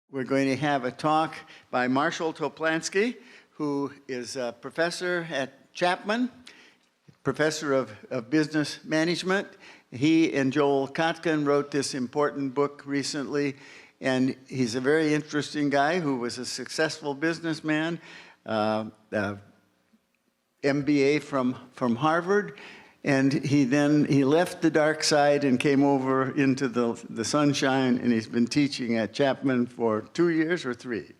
We're going to have a talk by Marshall Toplansky, who is a professor at Chapman, professor of business management. He and Joel Kotkin wrote this important book recently, and he's a very interesting guy who was a successful businessman, MBA from Harvard. And he left the dark side and came over into the sunshine, and he's been teaching at Chapman for 2 years or three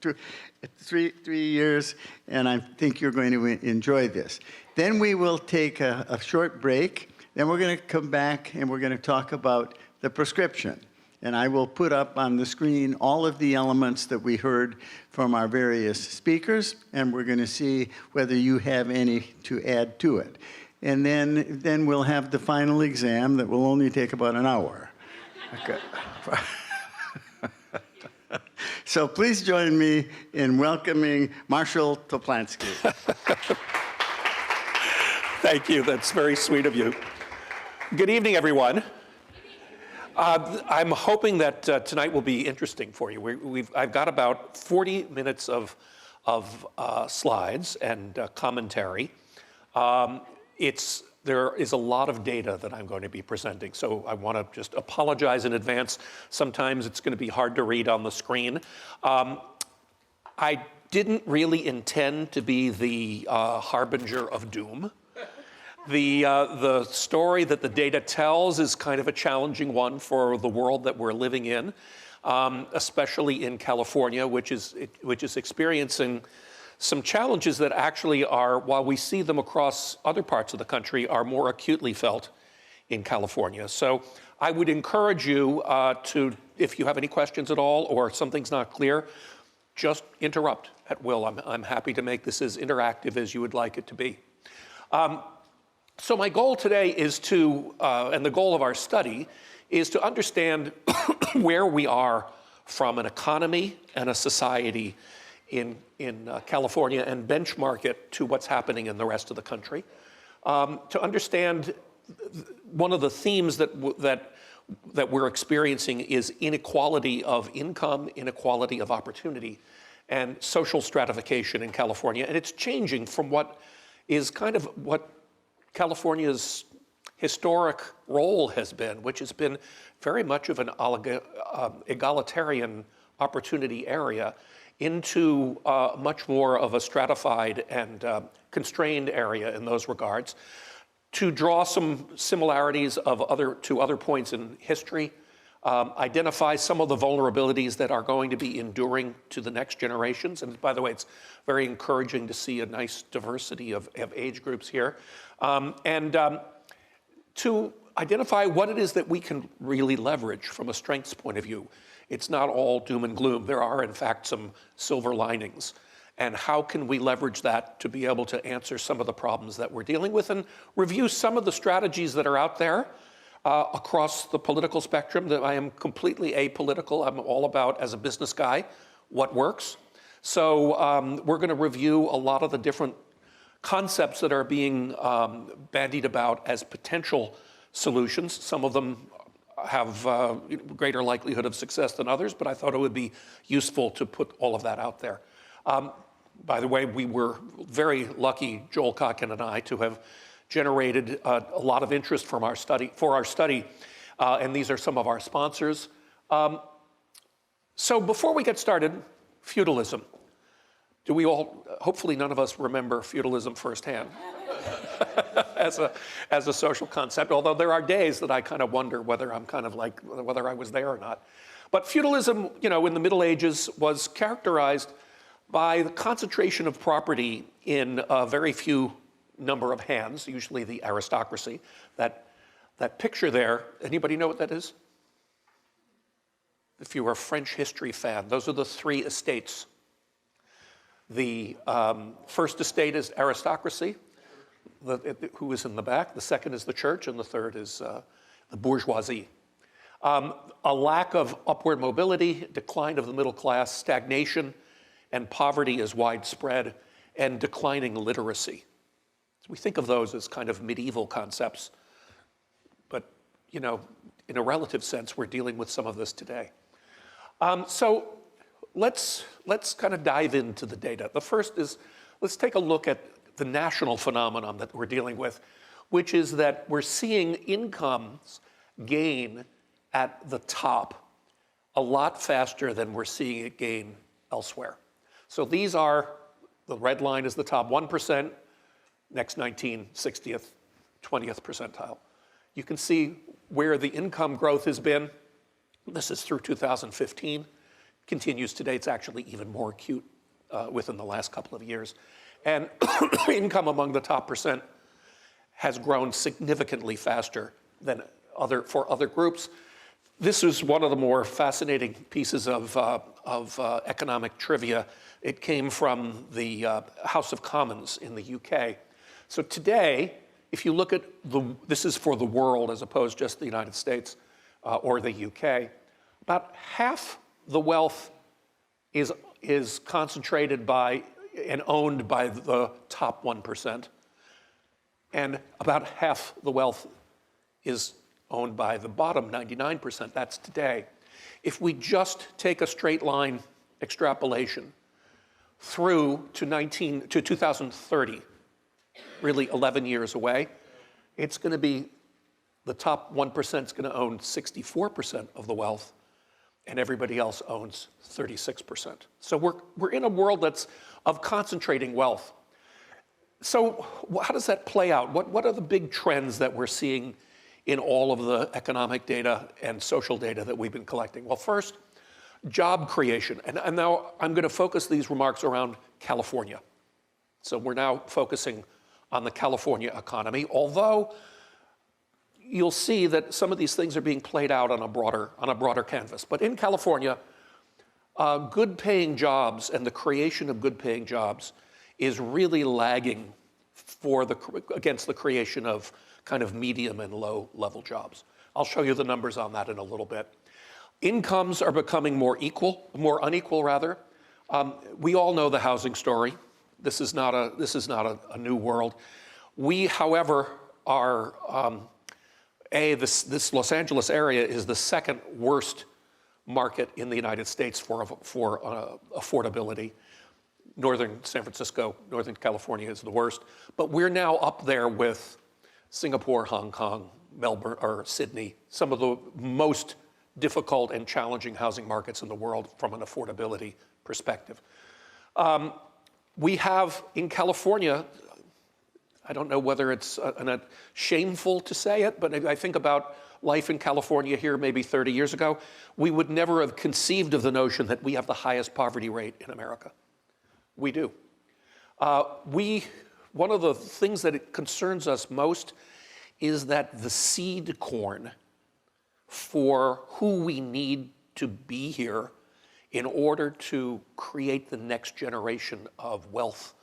years, and I think you're going to enjoy this. Then we will take a short break, then we're going to come back and we're going to talk about the prescription. And I will put up on the screen all of the elements that we heard from our various speakers, and we're going to see whether you have any to add to it. And then we'll have the final exam that will only take about an hour. Okay. So please join me in welcoming Marshall Toplansky. Thank you. That's very sweet of you. Good evening, everyone. I'm hoping that tonight will be interesting for you. I've got about 40 minutes of slides and commentary. There is a lot of data that I'm going to be presenting, so I want to just apologize in advance. Sometimes it's going to be hard to read on the screen. I didn't really intend to be the harbinger of doom. The story that the data tells is kind of a challenging one for the world that we're living in, especially in California, which is experiencing some challenges that actually are, while we see them across other parts of the country, are more acutely felt in California. So I would encourage you to, if you have any questions at all or something's not clear, just interrupt at will. I'm happy to make this as interactive as you would like it to be. So my goal today is to, and the goal of our study, is to understand where we are from an economy and a society in California and benchmark it to what's happening in the rest of the country. To understand one of the themes that we're experiencing is inequality of income, inequality of opportunity, and social stratification in California. And it's changing from what is kind of what California's historic role has been, which has been very much of an egalitarian opportunity area, into much more of a stratified and constrained area in those regards, to draw some similarities to other points in history, identify some of the vulnerabilities that are going to be enduring to the next generations. And by the way, it's very encouraging to see a nice diversity of age groups here. To identify what it is that we can really leverage from a strengths point of view. It's not all doom and gloom. There are, in fact, some silver linings. And how can we leverage that to be able to answer some of the problems that we're dealing with and review some of the strategies that are out there across the political spectrum. That I am completely apolitical. I'm all about, as a business guy, what works. So we're going to review a lot of the different concepts that are being bandied about as potential solutions. Some of them have greater likelihood of success than others, but I thought it would be useful to put all of that out there. By the way, we were very lucky, Joel Kotkin and I, to have generated a lot of interest for our study, and these are some of our sponsors. So before we get started, feudalism. Do we all, hopefully none of us remember feudalism firsthand as a social concept, although there are days that I kind of wonder whether whether I was there or not. But feudalism, in the Middle Ages was characterized by the concentration of property in a very few number of hands, usually the aristocracy. That picture there, anybody know what that is? If you're a French history fan, those are the three estates. The first estate is aristocracy, who is in the back. The second is the church, and the third is the bourgeoisie. A lack of upward mobility, decline of the middle class, stagnation, and poverty is widespread, and declining literacy. So we think of those as kind of medieval concepts, but in a relative sense, we're dealing with some of this today. So let's kind of dive into the data. The first is, let's take a look at the national phenomenon that we're dealing with, which is that we're seeing incomes gain at the top a lot faster than we're seeing it gain elsewhere. So these are, the red line is the top 1%, next 19, 60th, 20th percentile. You can see where the income growth has been. This is through 2015. Continues today. It's actually even more acute within the last couple of years. And income among the top percent has grown significantly faster than for other groups. This is one of the more fascinating pieces of economic trivia. It came from the House of Commons in the UK. So today, if you look at this is for the world as opposed to just the United States or the UK, about half the wealth is concentrated by and owned by the top 1%, and about half the wealth is owned by the bottom 99%. That's today. If we just take a straight line extrapolation through to 2030, really 11 years away, it's going to be the top 1% is going to own 64% of the wealth, and everybody else owns 36%. So we're in a world that's of concentrating wealth. So how does that play out? What are the big trends that we're seeing in all of the economic data and social data that we've been collecting? Well, first, job creation. And now I'm going to focus these remarks around California. So we're now focusing on the California economy, although you'll see that some of these things are being played out on a broader canvas. But in California, good paying jobs and the creation of good paying jobs is really lagging against the creation of kind of medium and low level jobs. I'll show you the numbers on that in a little bit. Incomes are becoming more unequal rather. We all know the housing story. This is not a new world. We, however, are this Los Angeles area is the second worst market in the United States for affordability. Northern San Francisco, Northern California is the worst, but we're now up there with Singapore, Hong Kong, Melbourne, or Sydney, some of the most difficult and challenging housing markets in the world from an affordability perspective. We have in California, I don't know whether it's shameful to say it, but I think about life in California here maybe 30 years ago. We would never have conceived of the notion that we have the highest poverty rate in America. We do. One of the things that it concerns us most is that the seed corn for who we need to be here in order to create the next generation of wealth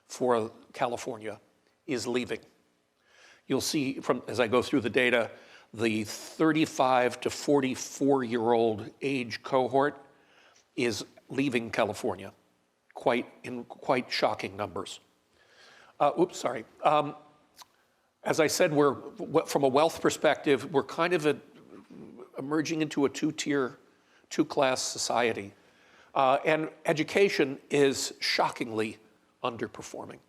for California is leaving. You'll see as I go through the data, the 35 to 44-year-old age cohort is leaving California in quite shocking numbers. As I said, from a wealth perspective, we're kind of emerging into a two-class society. And education is shockingly underperforming.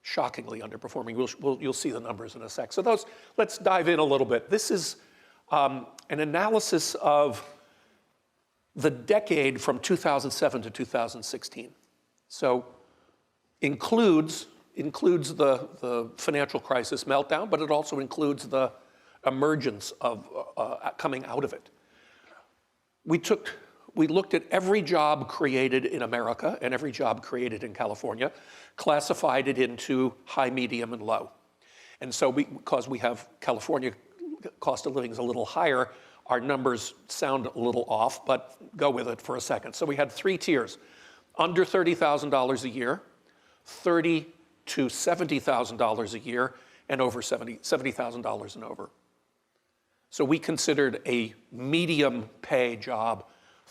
Shockingly underperforming. You'll see the numbers in a sec. So let's dive in a little bit. This is an analysis of the decade from 2007 to 2016. So includes the financial crisis meltdown, but it also includes the emergence of coming out of it. We looked at every job created in America and every job created in California, classified it into high, medium, and low. And so because we have California cost of living is a little higher, our numbers sound a little off, but go with it for a second. So we had three tiers: under $30,000 a year, $30,000 to $70,000 a year, and over $70,000 and over. So we considered a medium pay job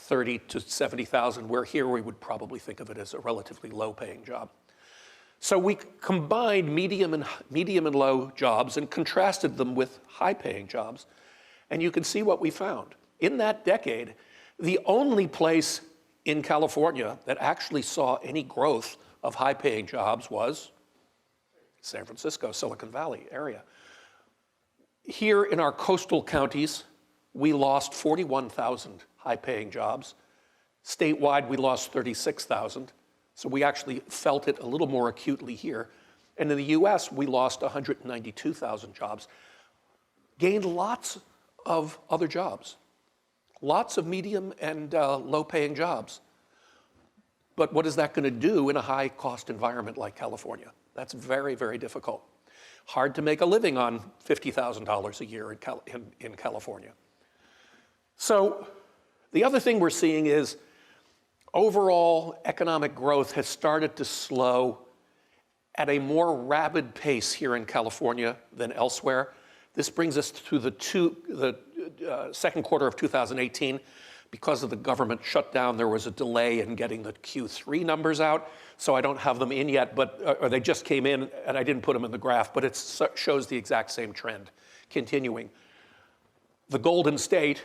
$30,000 to $70,000, where here we would probably think of it as a relatively low paying job. So we combined medium and low jobs and contrasted them with high paying jobs. And you can see what we found. In that decade, the only place in California that actually saw any growth of high-paying jobs was San Francisco, Silicon Valley area. Here in our coastal counties, we lost 41,000 high-paying jobs. Statewide, we lost 36,000. So we actually felt it a little more acutely here. And in the US, we lost 192,000 jobs. Gained lots of other jobs. Lots of medium and low-paying jobs. But what is that going to do in a high-cost environment like California? That's very, very difficult. Hard to make a living on $50,000 a year in California. So the other thing we're seeing is overall economic growth has started to slow at a more rapid pace here in California than elsewhere. This brings us to the second quarter of 2018. Because of the government shutdown, there was a delay in getting the Q3 numbers out, so I don't have them in yet, but or they just came in, and I didn't put them in the graph, but it shows the exact same trend continuing. The Golden State,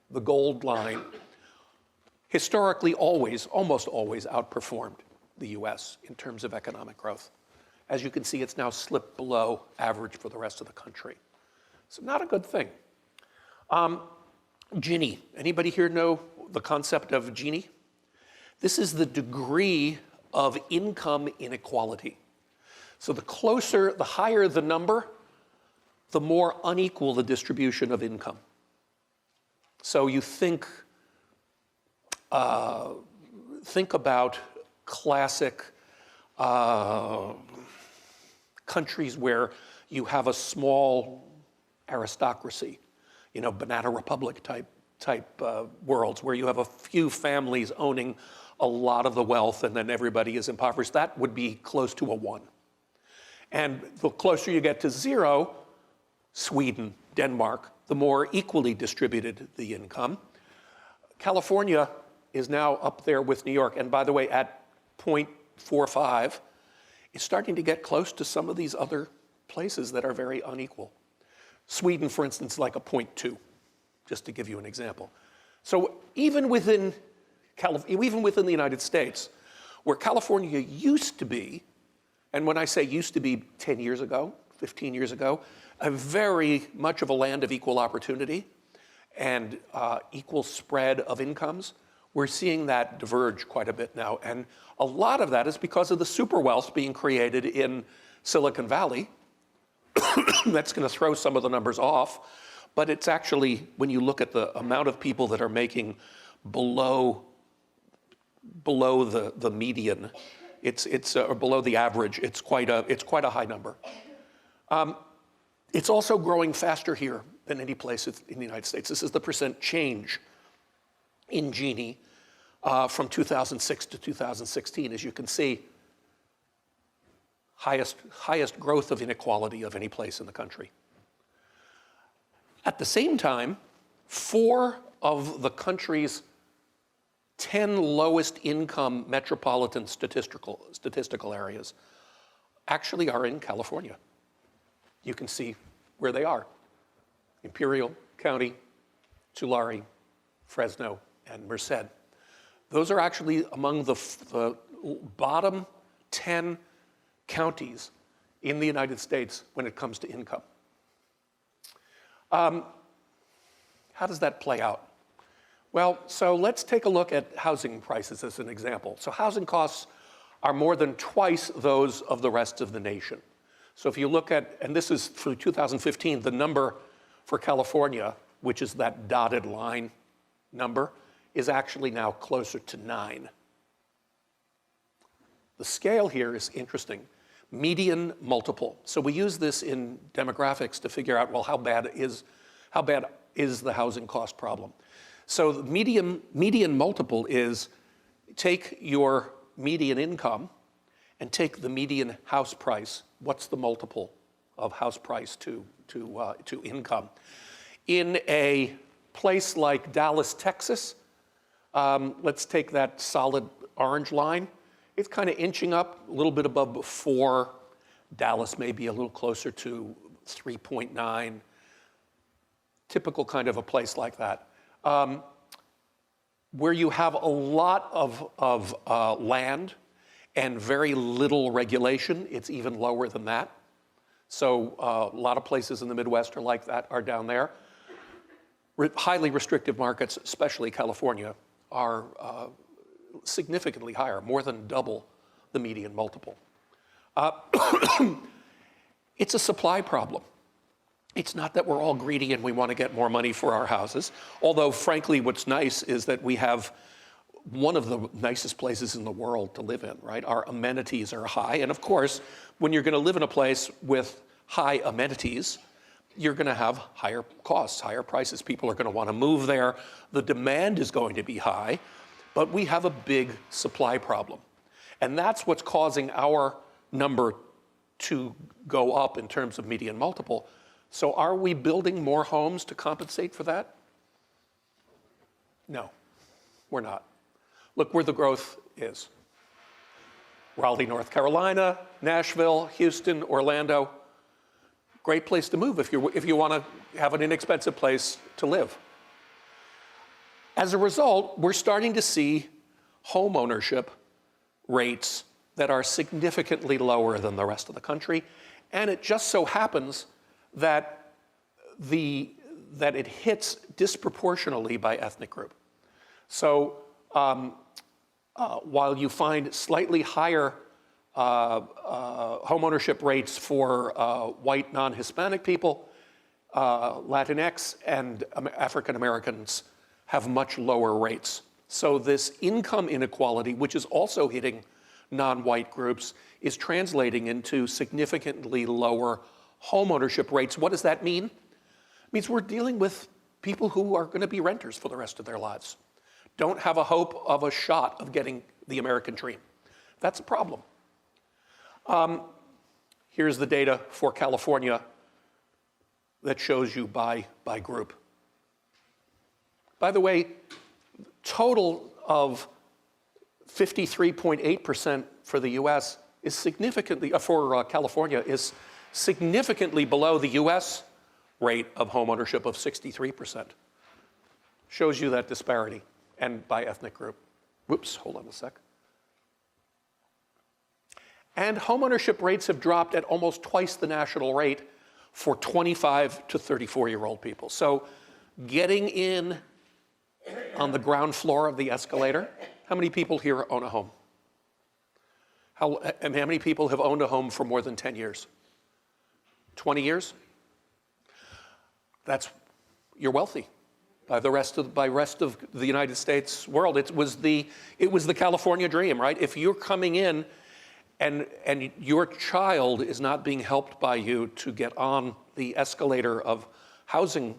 the gold line, historically almost always outperformed the US in terms of economic growth. As you can see, it's now slipped below average for the rest of the country. So not a good thing. Gini. Anybody here know the concept of Gini? This is the degree of income inequality. So the higher the number, the more unequal the distribution of income. So you think about classic countries where you have a small aristocracy, Banana Republic type worlds where you have a few families owning a lot of the wealth and then everybody is impoverished. That would be close to a 1. And the closer you get to 0, Sweden, Denmark, the more equally distributed the income. California is now up there with New York. And by the way, at 0.45, it's starting to get close to some of these other places that are very unequal. Sweden, for instance, like a 0.2, just to give you an example. So even within the United States, where California used to be, and when I say used to be 10 years ago, 15 years ago, a very much of a land of equal opportunity and equal spread of incomes, we're seeing that diverge quite a bit now. And a lot of that is because of the super wealth being created in Silicon Valley. That's going to throw some of the numbers off. But it's actually, when you look at the amount of people that are making below the median, or below the average, it's quite a high number. It's also growing faster here than any place in the United States. This is the percent change in Gini from 2006 to 2016. As you can see, highest growth of inequality of any place in the country. At the same time, 4 of the country's 10 lowest income metropolitan statistical areas actually are in California. You can see where they are: Imperial County, Tulare, Fresno, and Merced. Those are actually among the bottom 10 counties in the United States when it comes to income. How does that play out? Well, so let's take a look at housing prices as an example. So housing costs are more than twice those of the rest of the nation. So if you look at, and this is through 2015, the number for California, which is that dotted line number, is actually now closer to 9. The scale here is interesting. Median multiple. So we use this in demographics to figure out, well, how bad is the housing cost problem? So the median multiple is take your median income and take the median house price. What's the multiple of house price to income? In a place like Dallas, Texas, let's take that solid orange line. It's kind of inching up a little bit above 4. Dallas may be a little closer to 3.9. Typical kind of a place like that. where you have a lot of land and very little regulation, it's even lower than that. So a lot of places in the Midwest are like that, are down there. Highly restrictive markets, especially California, are significantly higher, more than double the median multiple. It's a supply problem. It's not that we're all greedy and we want to get more money for our houses. Although, frankly, what's nice is that we have one of the nicest places in the world to live in, right? Our amenities are high. And of course, when you're going to live in a place with high amenities, you're going to have higher costs, higher prices. People are going to want to move there. The demand is going to be high, but we have a big supply problem. And that's what's causing our number to go up in terms of median multiple. So are we building more homes to compensate for that? No, we're not. Look where the growth is. Raleigh, North Carolina, Nashville, Houston, Orlando. Great place to move if you want to have an inexpensive place to live. As a result, we're starting to see home ownership rates that are significantly lower than the rest of the country. And it just so happens that it hits disproportionately by ethnic group. So while you find slightly higher homeownership rates for white non-Hispanic people, Latinx and African Americans have much lower rates. So this income inequality, which is also hitting non-white groups, is translating into significantly lower homeownership rates. What does that mean? It means we're dealing with people who are going to be renters for the rest of their lives, don't have a hope of a shot of getting the American dream. That's a problem. Here's the data for California that shows you by group. By the way, total of 53.8% for the US is significantly, for California, is significantly below the US rate of homeownership of 63%. Shows you that disparity, and by ethnic group. Whoops, hold on a sec. And homeownership rates have dropped at almost twice the national rate for 25 to 34-year-old people. So getting in on the ground floor of the escalator, how many people here own a home? How many people have owned a home for more than 10 years? 20 years? You're wealthy by the rest of the United States world. It was the California dream, right? If you're coming in and your child is not being helped by you to get on the escalator of housing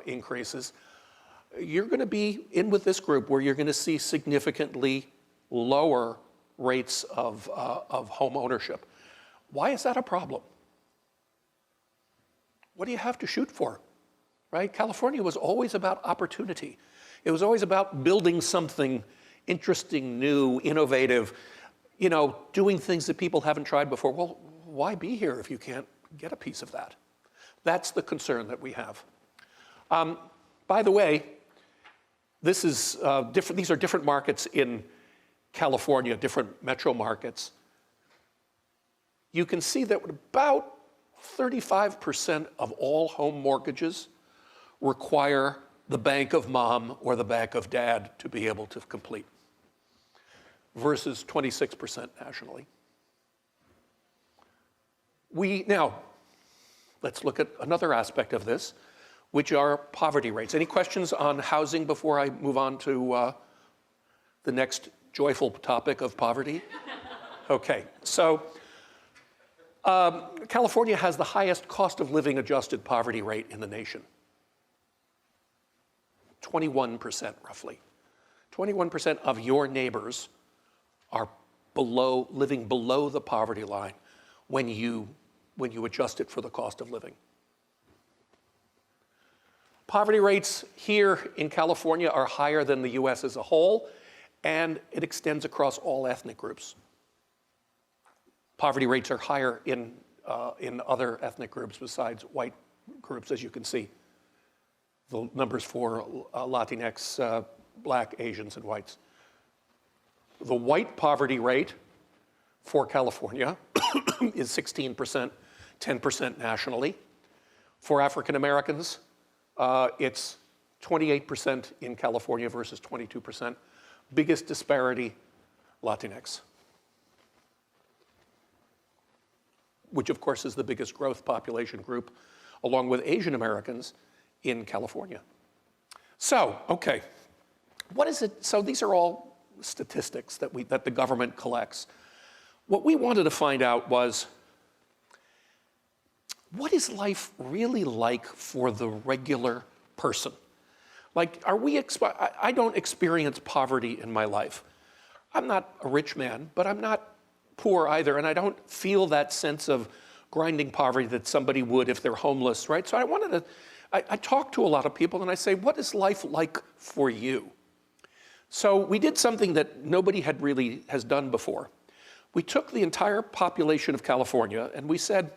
increases, you're going to be in with this group where you're going to see significantly lower rates of home ownership. Why is that a problem? What do you have to shoot for? Right? California was always about opportunity. It was always about building something interesting, new, innovative, doing things that people haven't tried before. Well, why be here if you can't get a piece of that? That's the concern that we have. By the way, these are different markets in California, different metro markets. You can see that about 35% of all home mortgages require the bank of mom or the bank of dad to be able to complete, versus 26% nationally. Now, let's look at another aspect of this, which are poverty rates. Any questions on housing before I move on to the next joyful topic of poverty? Okay, so California has the highest cost of living adjusted poverty rate in the nation. 21% roughly. 21% of your neighbors are living below the poverty line when you adjust it for the cost of living. Poverty rates here in California are higher than the US as a whole, and it extends across all ethnic groups. Poverty rates are higher in other ethnic groups besides white groups, as you can see. The numbers for Latinx, black, Asians, and whites. The white poverty rate for California is 16%, 10% nationally. For African Americans, it's 28% in California versus 22%. Biggest disparity, Latinx, which of course is the biggest growth population group, along with Asian Americans in California. So, okay, what is it? So these are all statistics that the government collects. What we wanted to find out was, what is life really like for the regular person? Like, I don't experience poverty in my life. I'm not a rich man, but I'm not poor either, and I don't feel that sense of grinding poverty that somebody would if they're homeless, right? So I talk to a lot of people and I say, what is life like for you? So we did something that nobody has done before. We took the entire population of California and we said,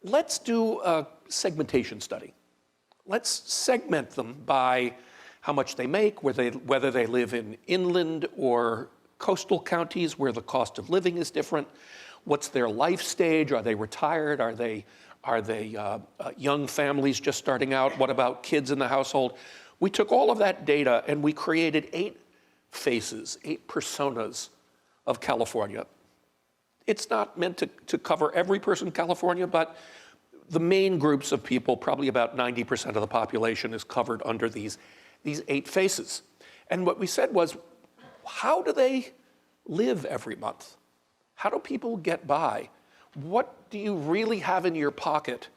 let's do a segmentation study. Let's segment them by how much they make, whether they live in inland or coastal counties where the cost of living is different. What's their life stage? Are they retired? Are they young families just starting out? What about kids in the household? We took all of that data and we created 8 faces, 8 personas of California. It's not meant to cover every person in California, but the main groups of people, probably about 90% of the population, is covered under these 8 faces. And what we said was, how do they live every month? How do people get by? What do you really have in your pocket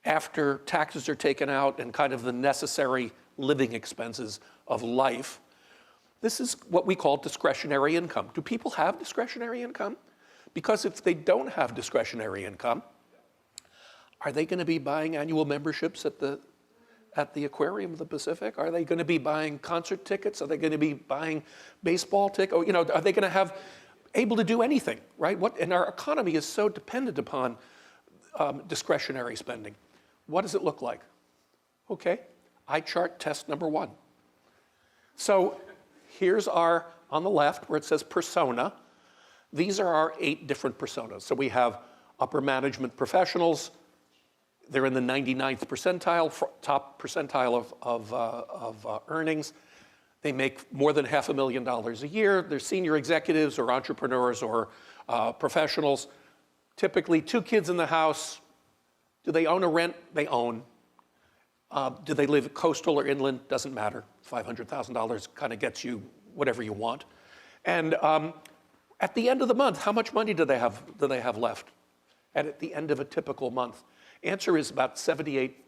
after taxes are taken out and kind of the necessary living expenses of life? This is what we call discretionary income. Do people have discretionary income? Because if they don't have discretionary income, are they going to be buying annual memberships at the Aquarium of the Pacific? Are they going to be buying concert tickets? Are they going to be buying baseball tickets? Or, are they going to able to do anything, right? And our economy is so dependent upon discretionary spending. What does it look like? Okay, eye chart test number 1. So here's on the left where it says persona. These are our 8 different personas. So we have upper management professionals. They're in the 99th percentile, top percentile of earnings. They make more than $500,000 a year. They're senior executives or entrepreneurs or professionals. Typically 2 kids in the house. Do they own a rent? They own. Do they live coastal or inland? Doesn't matter. $500,000 kind of gets you whatever you want. And at the end of the month, how much money do they have left? And at the end of a typical month? Answer is about 78,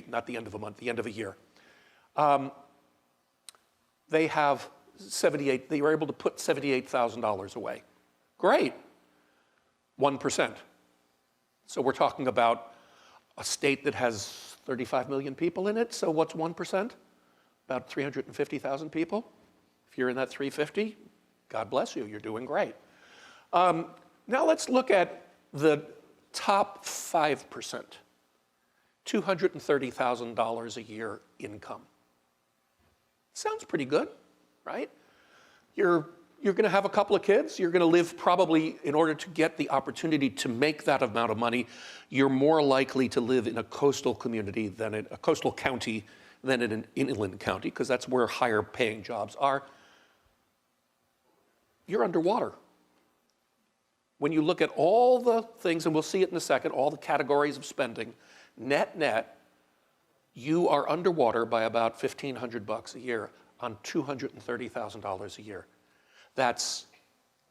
not the end of a month, the end of a year. They have they were able to put $78,000 away. Great, 1%. So we're talking about a state that has 35 million people in it, so what's 1%? About 350,000 people. If you're in that 350, God bless you, you're doing great. Now let's look at the top 5%, $230,000 a year income. Sounds pretty good, right? You're going to have a couple of kids. You're going to live probably, in order to get the opportunity to make that amount of money, you're more likely to live in a coastal community than in a coastal county than in an inland county, because that's where higher paying jobs are. You're underwater. When you look at all the things, and we'll see it in a second, all the categories of spending, net, you are underwater by about $1,500 a year on $230,000 a year. That's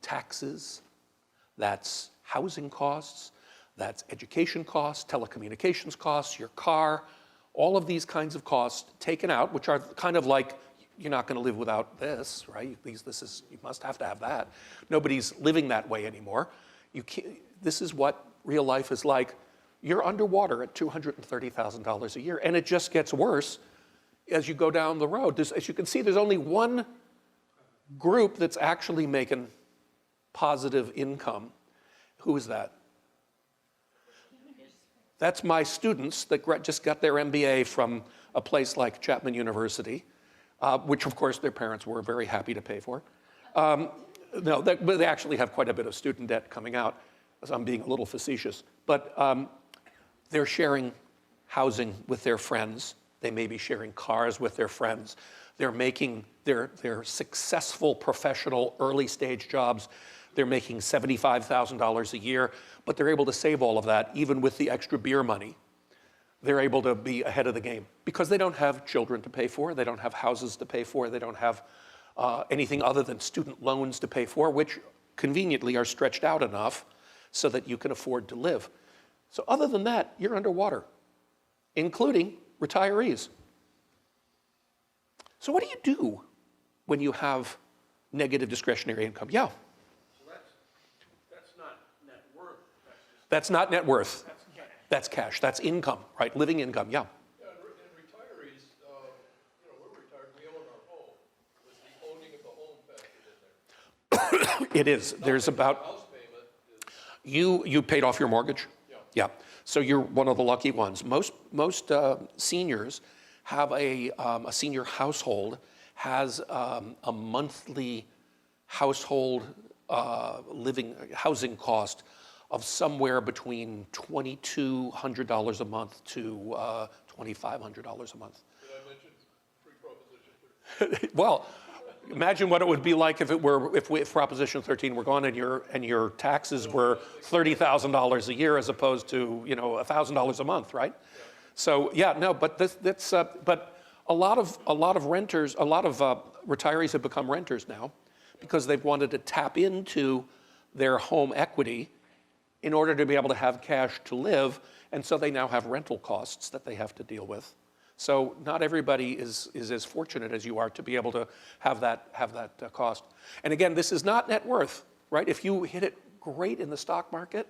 taxes, that's housing costs, that's education costs, telecommunications costs, your car, all of these kinds of costs taken out, which are kind of like, you're not going to live without this, right? You must have to have that. Nobody's living that way anymore. This is what real life is like. You're underwater at $230,000 a year, and it just gets worse as you go down the road. As you can see, there's only one group that's actually making positive income. Who is that? That's my students that just got their MBA from a place like Chapman University. which of course their parents were very happy to pay for. No, but they actually have quite a bit of student debt coming out, as I'm being a little facetious. But they're sharing housing with their friends. They may be sharing cars with their friends. They're making their successful professional early stage jobs. They're making $75,000 a year, but they're able to save all of that, even with the extra beer money. They're able to be ahead of the game because they don't have children to pay for. They don't have houses to pay for. They don't have anything other than student loans to pay for, which conveniently are stretched out enough so that you can afford to live. So other than that, you're underwater, including retirees. So what do you do when you have negative discretionary income? Yeah. So that's not net worth. That's not net worth. That's cash. That's income, right? Living income, yeah. Yeah, and retirees, we're retired, we own our home. With the owning of the home factored in there. It is. There's about, House payment is, you paid off your mortgage? Yeah. Yeah. So you're one of the lucky ones. Most seniors have a senior household has a monthly household housing cost of somewhere between $2,200 a month to $2,500 a month. did I mention pre-proposition 13? Well, imagine what it would be like if Proposition 13 were gone and your taxes were $30,000 a year as opposed to $1,000 a month, right? Yeah. So yeah, no, but but a lot of renters, a lot of retirees have become renters now because they've wanted to tap into their home equity in order to be able to have cash to live, and so they now have rental costs that they have to deal with. So not everybody is as fortunate as you are to be able to have that cost. And again, this is not net worth, right? If you hit it great in the stock market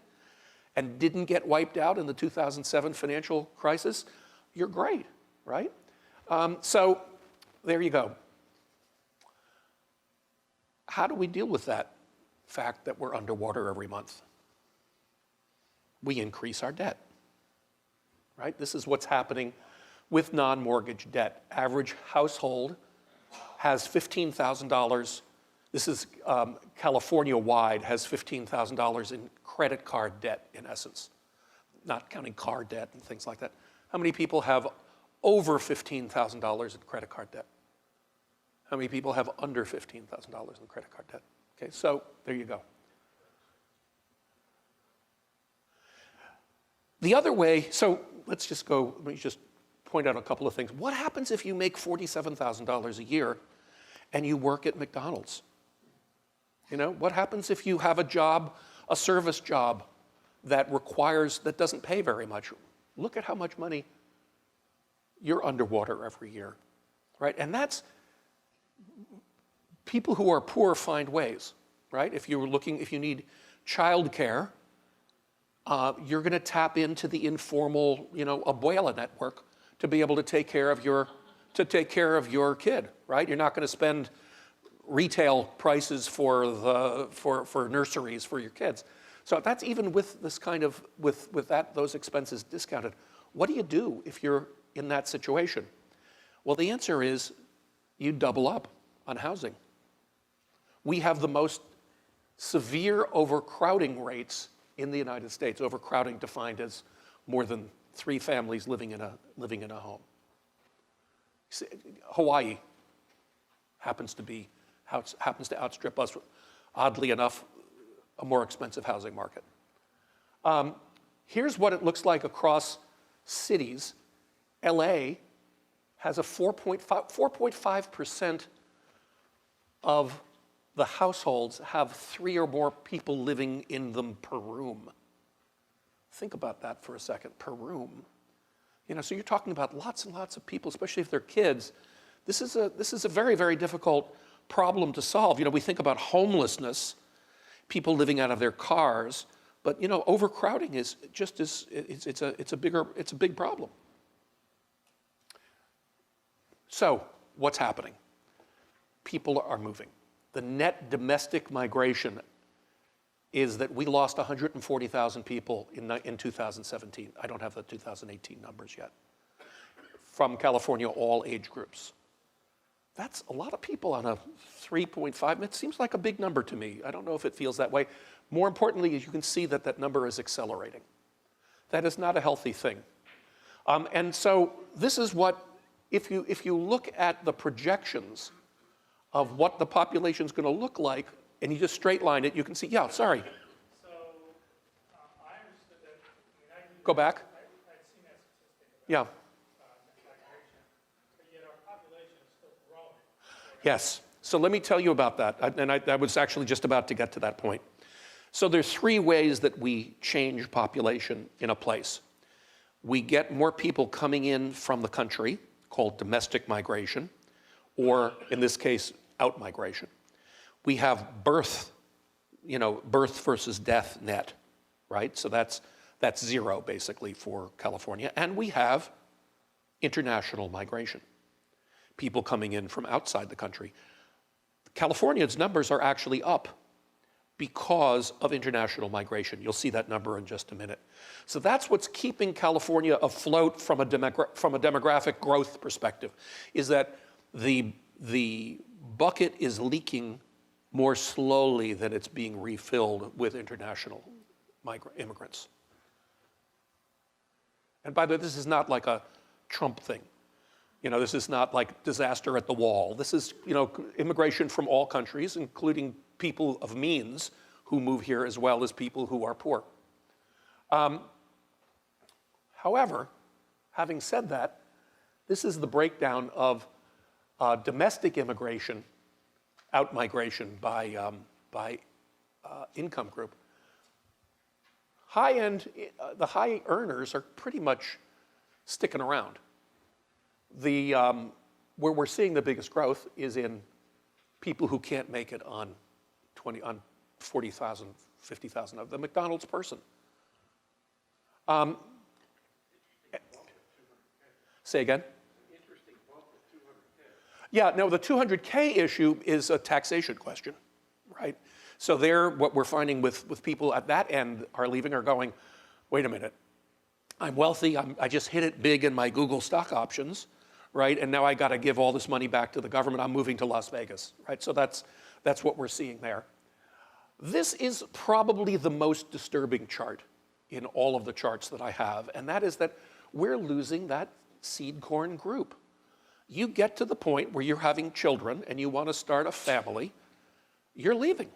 and didn't get wiped out in the 2007 financial crisis, you're great, right? So there you go. How do we deal with that fact that we're underwater every month? We increase our debt, right? This is what's happening with non-mortgage debt. Average household has $15,000. This is California-wide, has $15,000 in credit card debt, in essence, not counting car debt and things like that. How many people have over $15,000 in credit card debt? How many people have under $15,000 in credit card debt? Okay, so there you go. The other way, so let me just point out a couple of things. What happens if you make $47,000 a year and you work at McDonald's? What happens if you have a job, a service job that doesn't pay very much? Look at how much money you're underwater every year, right? And that's, people who are poor find ways, right? If you need childcare, you're going to tap into the informal, abuela network to be able to take care of your kid, right? You're not going to spend retail prices for nurseries for your kids. So that's even with this kind of with those expenses discounted. What do you do if you're in that situation? Well, the answer is you double up on housing. We have the most severe overcrowding rates in the United States. Overcrowding defined as more than 3 families living in a home. Hawaii happens to outstrip us, oddly enough, a more expensive housing market. Here's what it looks like across cities. LA has a 4.5% of the households have 3 or more people living in them per room. Think about that for a second, per room. So you're talking about lots and lots of people, especially if they're kids. This is a very, very difficult problem to solve. We think about homelessness, people living out of their cars, but overcrowding is just it's a big problem. So what's happening? People are moving. The net domestic migration is that we lost 140,000 people in 2017. I don't have the 2018 numbers yet. From California, all age groups. that's a lot of people on a 3.5. It seems like a big number to me. I don't know if it feels that way. More importantly, you can see that that number is accelerating. That is not a healthy thing. And so this is what, if you look at the projections of what the population is going to look like, and you just straight line it, you can see, yeah, sorry. So I understood that, I mean, Go back. I'd seen that statistic about Yeah. migration, but yet our population is still growing. Yes. So let me tell you about that. And I was actually just about to get to that point. So there's 3 ways that we change population in a place. We get more people coming in from the country, called domestic migration, or in this case, out migration. We have birth versus death net, right? So that's 0 basically for California. And we have international migration, people coming in from outside the country. California's numbers are actually up because of international migration. You'll see that number in just a minute. So that's what's keeping California afloat from a demographic growth perspective, is that the bucket is leaking more slowly than it's being refilled with international immigrants. And by the way, this is not like a Trump thing. This is not like disaster at the wall. This is, immigration from all countries, including people of means who move here as well as people who are poor. However, having said that, this is the breakdown of domestic immigration, out migration by income group. The high earners are pretty much sticking around. Where we're seeing the biggest growth is in people who can't make it on 40,000, 50,000 of the McDonald's person. Say again? Yeah, no, the 200K issue is a taxation question, right? So what we're finding with people at that end are leaving or going, wait a minute, I'm wealthy, I just hit it big in my Google stock options, right? And now I got to give all this money back to the government. I'm moving to Las Vegas, right? So that's what we're seeing there. This is probably the most disturbing chart in all of the charts that I have, and that is that we're losing that seed corn group. You get to the point where you're having children and you want to start a family, you're leaving.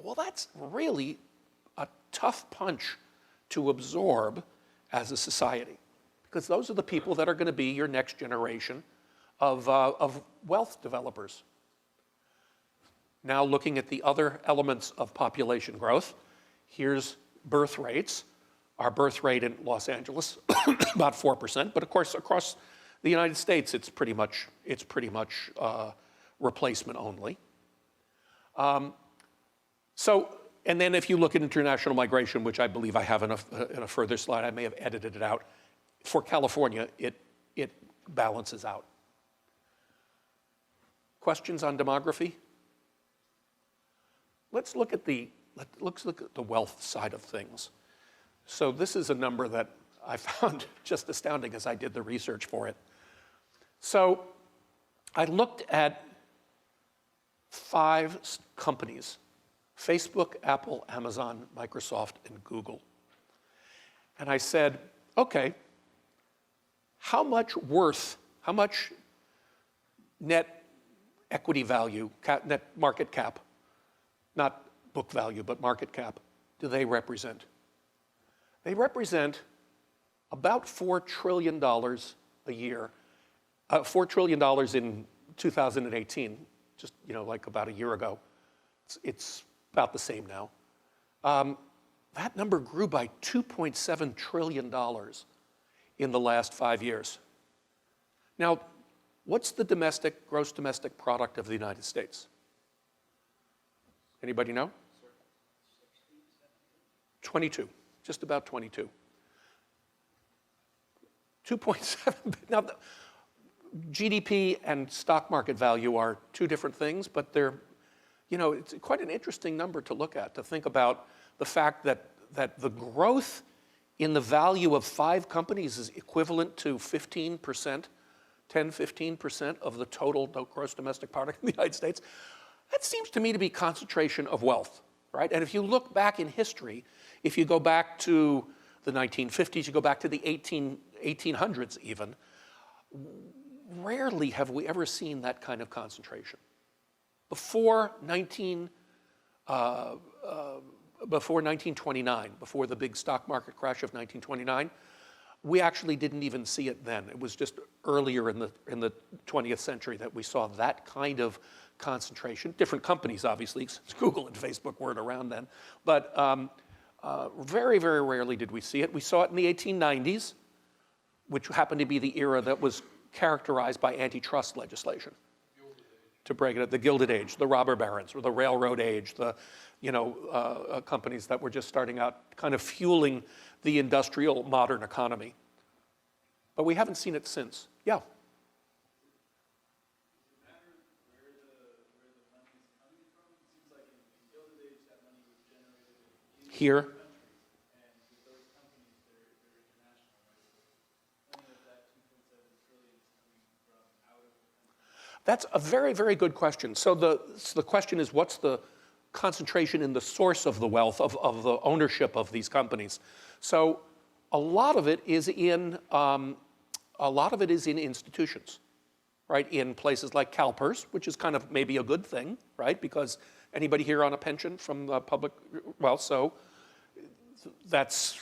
Well, that's really a tough punch to absorb as a society, because those are the people that are going to be your next generation of wealth developers. Now looking at the other elements of population growth, here's birth rates. Our birth rate in Los Angeles, about 4%, but of course across the United States, it's pretty much replacement only. And then if you look at international migration, which I believe I have in a further slide, I may have edited it out. For California, it balances out. Questions on demography? Let's look at the wealth side of things. So this is a number that I found just astounding as I did the research for it. So I looked at 5 companies: Facebook, Apple, Amazon, Microsoft, and Google. And I said, okay, how much net equity value, net market cap, not book value, but market cap, do they represent? They represent about $4 trillion a year, $4 trillion in 2018, just like about a year ago. It's about the same now. That number grew by $2.7 trillion in the last 5 years. Now, what's the gross domestic product of the United States? Anybody know? 22, just about 22. 2.7, now GDP and stock market value are 2 different things, but they're, it's quite an interesting number to look at, to think about the fact that the growth in the value of 5 companies is equivalent to 15% 10, 15% of the total gross domestic product in the United States. That seems to me to be concentration of wealth, right? And if you look back in history, if you go back to the 1950s, you go back to the 1800s even, rarely have we ever seen that kind of concentration. Before 1929, before the big stock market crash of 1929, we actually didn't even see it then. It was just earlier in the 20th century that we saw that kind of concentration. Different companies, obviously, since Google and Facebook weren't around then. But very, very rarely did we see it. We saw it in the 1890s, which happened to be the era that was characterized by antitrust legislation. To break it up, the Gilded Age, the robber barons, or the railroad age, the companies that were just starting out, kind of fueling the industrial modern economy. But we haven't seen it since. Yeah. Here. That's a very, very good question. So the question is, what's the concentration in the source of the wealth, of the ownership of these companies? So a lot of it is in institutions, right? In places like CalPERS, which is kind of maybe a good thing, right? Because anybody here on a pension from the public, well, so that's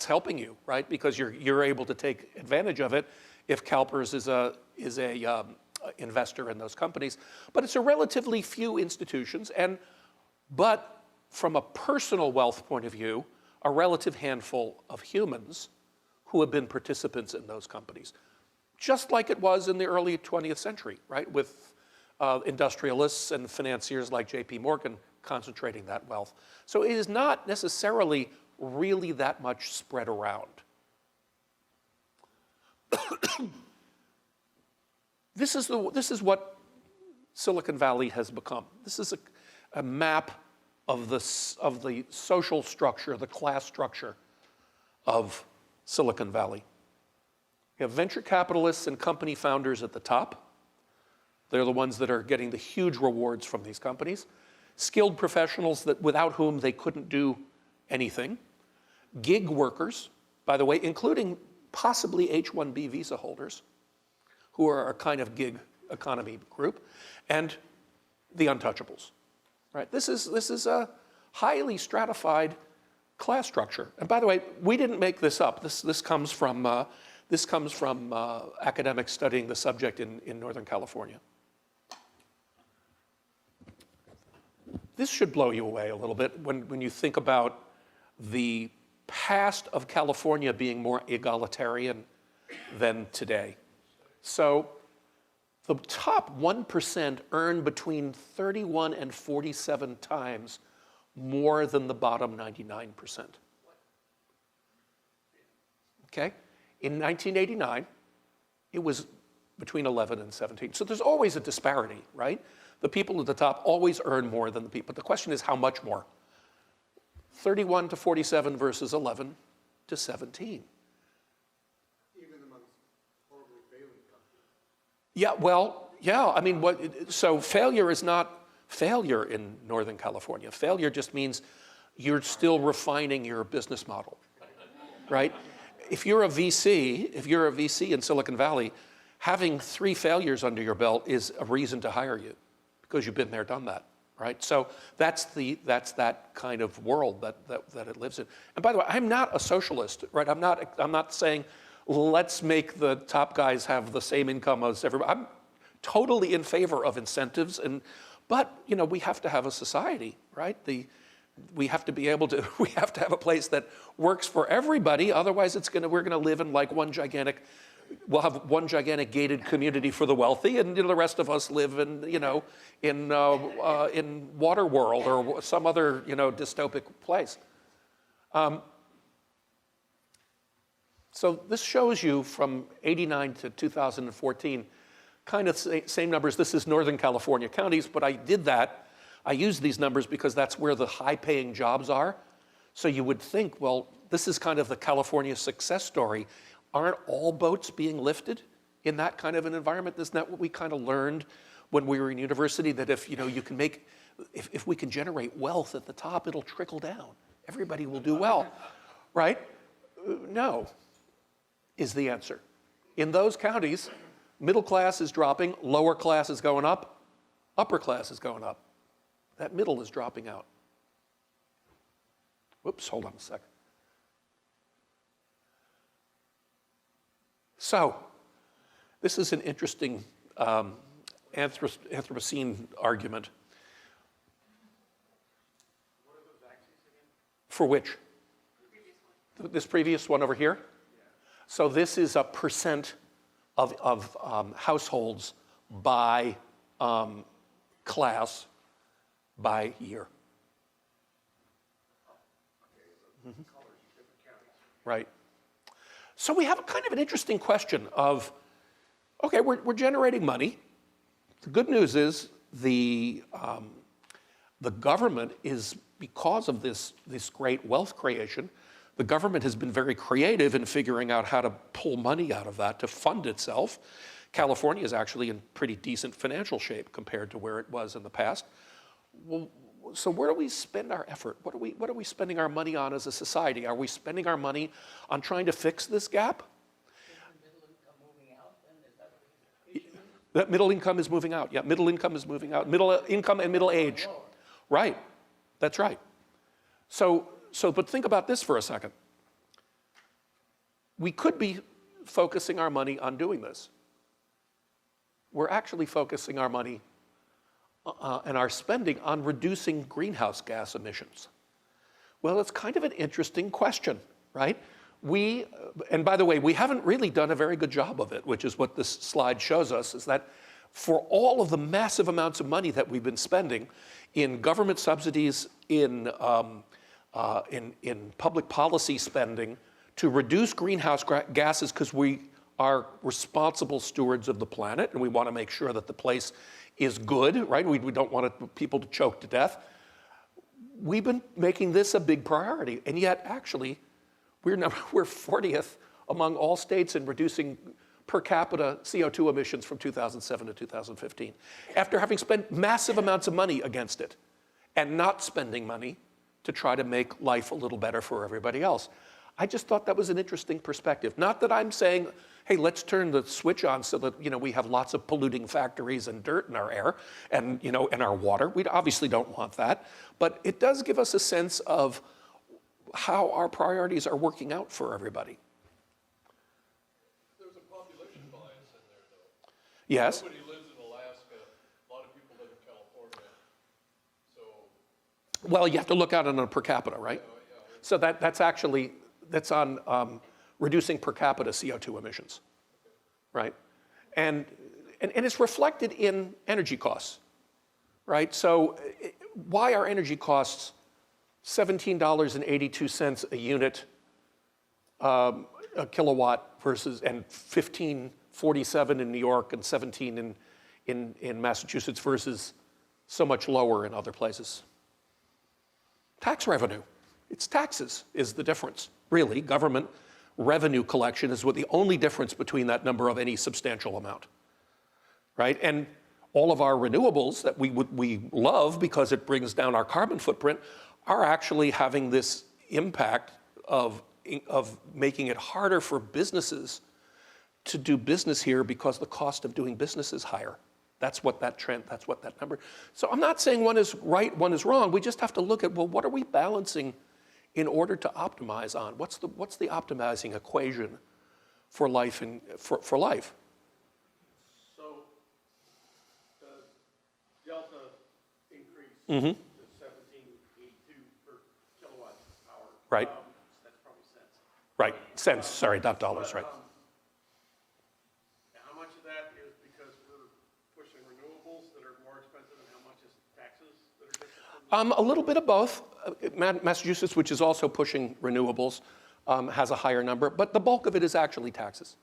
helping you, right? Because you're able to take advantage of it if CalPERS is a investor in those companies. But it's a relatively few institutions, but from a personal wealth point of view, a relative handful of humans who have been participants in those companies. Just like it was in the early 20th century, right? With industrialists and financiers like JP Morgan concentrating that wealth. So it is not necessarily really that much spread around. This is what Silicon Valley has become. This is a map of the social structure, the class structure of Silicon Valley. You have venture capitalists and company founders at the top. They're the ones that are getting the huge rewards from these companies. Skilled professionals without whom they couldn't do anything. Gig workers, by the way, including possibly H-1B visa holders, who are a kind of gig economy group, and the untouchables, right? This is a highly stratified class structure. And by the way, we didn't make this up. This comes from academics studying the subject in Northern California. This should blow you away a little bit when you think about the past of California being more egalitarian than today. So the top 1% earn between 31 and 47 times more than the bottom 99%. Okay? In 1989, it was between 11 and 17. So there's always a disparity, right? The people at the top always earn more than the people. But the question is how much more? 31 to 47 versus 11 to 17. Yeah, well, yeah, I mean, so failure is not failure in Northern California. Failure just means you're still refining your business model, right? If you're a VC in Silicon Valley, having 3 failures under your belt is a reason to hire you because you've been there, done that, right? So that's that kind of world that it lives in. And by the way, I'm not a socialist, right? I'm not saying, let's make the top guys have the same income as everybody. I'm totally in favor of incentives, but we have to have a society, right? We have to be able to. We have to have a place that works for everybody. Otherwise, we're gonna live in like we'll have one gigantic gated community for the wealthy, and the rest of us live in Waterworld or some other dystopic place. So this shows you from 89 to 2014, kind of same numbers. This is Northern California counties, but I used these numbers because that's where the high-paying jobs are. So you would think, well, this is kind of the California success story. Aren't all boats being lifted in that kind of an environment? Isn't that what we kind of learned when we were in university, that if, you can make, if we can generate wealth at the top, it'll trickle down. Everybody will do well, right? No, is the answer. In those counties, middle class is dropping, lower class is going up, upper class is going up. That middle is dropping out. Whoops, hold on a second. So, this is an interesting Anthropocene argument. What are those axes again? For which? This previous one over here? Yeah. So this is a percent of households by class by year. Mm-hmm. Right. So we have a kind of an interesting question of, okay, we're generating money. The good news is the government is, because of this great wealth creation, the government has been very creative in figuring out how to pull money out of that to fund itself. California is actually in pretty decent financial shape compared to where it was in the past. Well, so where do we spend our effort? What are we spending our money on as a society? Are we spending our money on trying to fix this gap? That middle income is moving out. Yeah, middle income is moving out. Middle income and middle age. Right. That's right. So, but think about this for a second. We could be focusing our money on doing this. We're actually focusing our money and our spending on reducing greenhouse gas emissions. Well, it's kind of an interesting question, right? And by the way, we haven't really done a very good job of it, which is what this slide shows us, is that for all of the massive amounts of money that we've been spending in government subsidies, in public policy spending to reduce greenhouse gases, because we are responsible stewards of the planet and we want to make sure that the place is good, right? We don't want people to choke to death. We've been making this a big priority, and yet actually we're 40th among all states in reducing per capita CO2 emissions from 2007 to 2015, after having spent massive amounts of money against it and not spending money to try to make life a little better for everybody else. I just thought that was an interesting perspective. Not that I'm saying, hey, let's turn the switch on so that we have lots of polluting factories and dirt in our air and in our water. We obviously don't want that, but it does give us a sense of how our priorities are working out for everybody. There's a population bias in there, though. Yes. Nobody lives in Alaska. A lot of people live in California. So. Well, you have to look at it on a per capita, right? Yeah. So that's on reducing per capita CO2 emissions, right? And it's reflected in energy costs, right? So why are energy costs $17.82 a unit, a kilowatt versus, and $15.47 in New York and 17 in Massachusetts versus so much lower in other places? Tax revenue. It's taxes is the difference. Really, government revenue collection is what the only difference between that number of any substantial amount, right? And all of our renewables that we love because it brings down our carbon footprint are actually having this impact of making it harder for businesses to do business here because the cost of doing business is higher. That's what that trend, that's what that number. So I'm not saying one is right, one is wrong. We just have to look at, well, what are we balancing in order to optimize on? What's the optimizing equation for life and for life? So the delta increase Mm-hmm. to 17.82 per kilowatt hour. Right. That's probably cents. Right, cents, sorry, not dollars, right. How much of that is because we're pushing renewables that are more expensive, and how much is taxes that are different? A little bit of both. Massachusetts, which is also pushing renewables, has a higher number, but the bulk of it is actually taxes.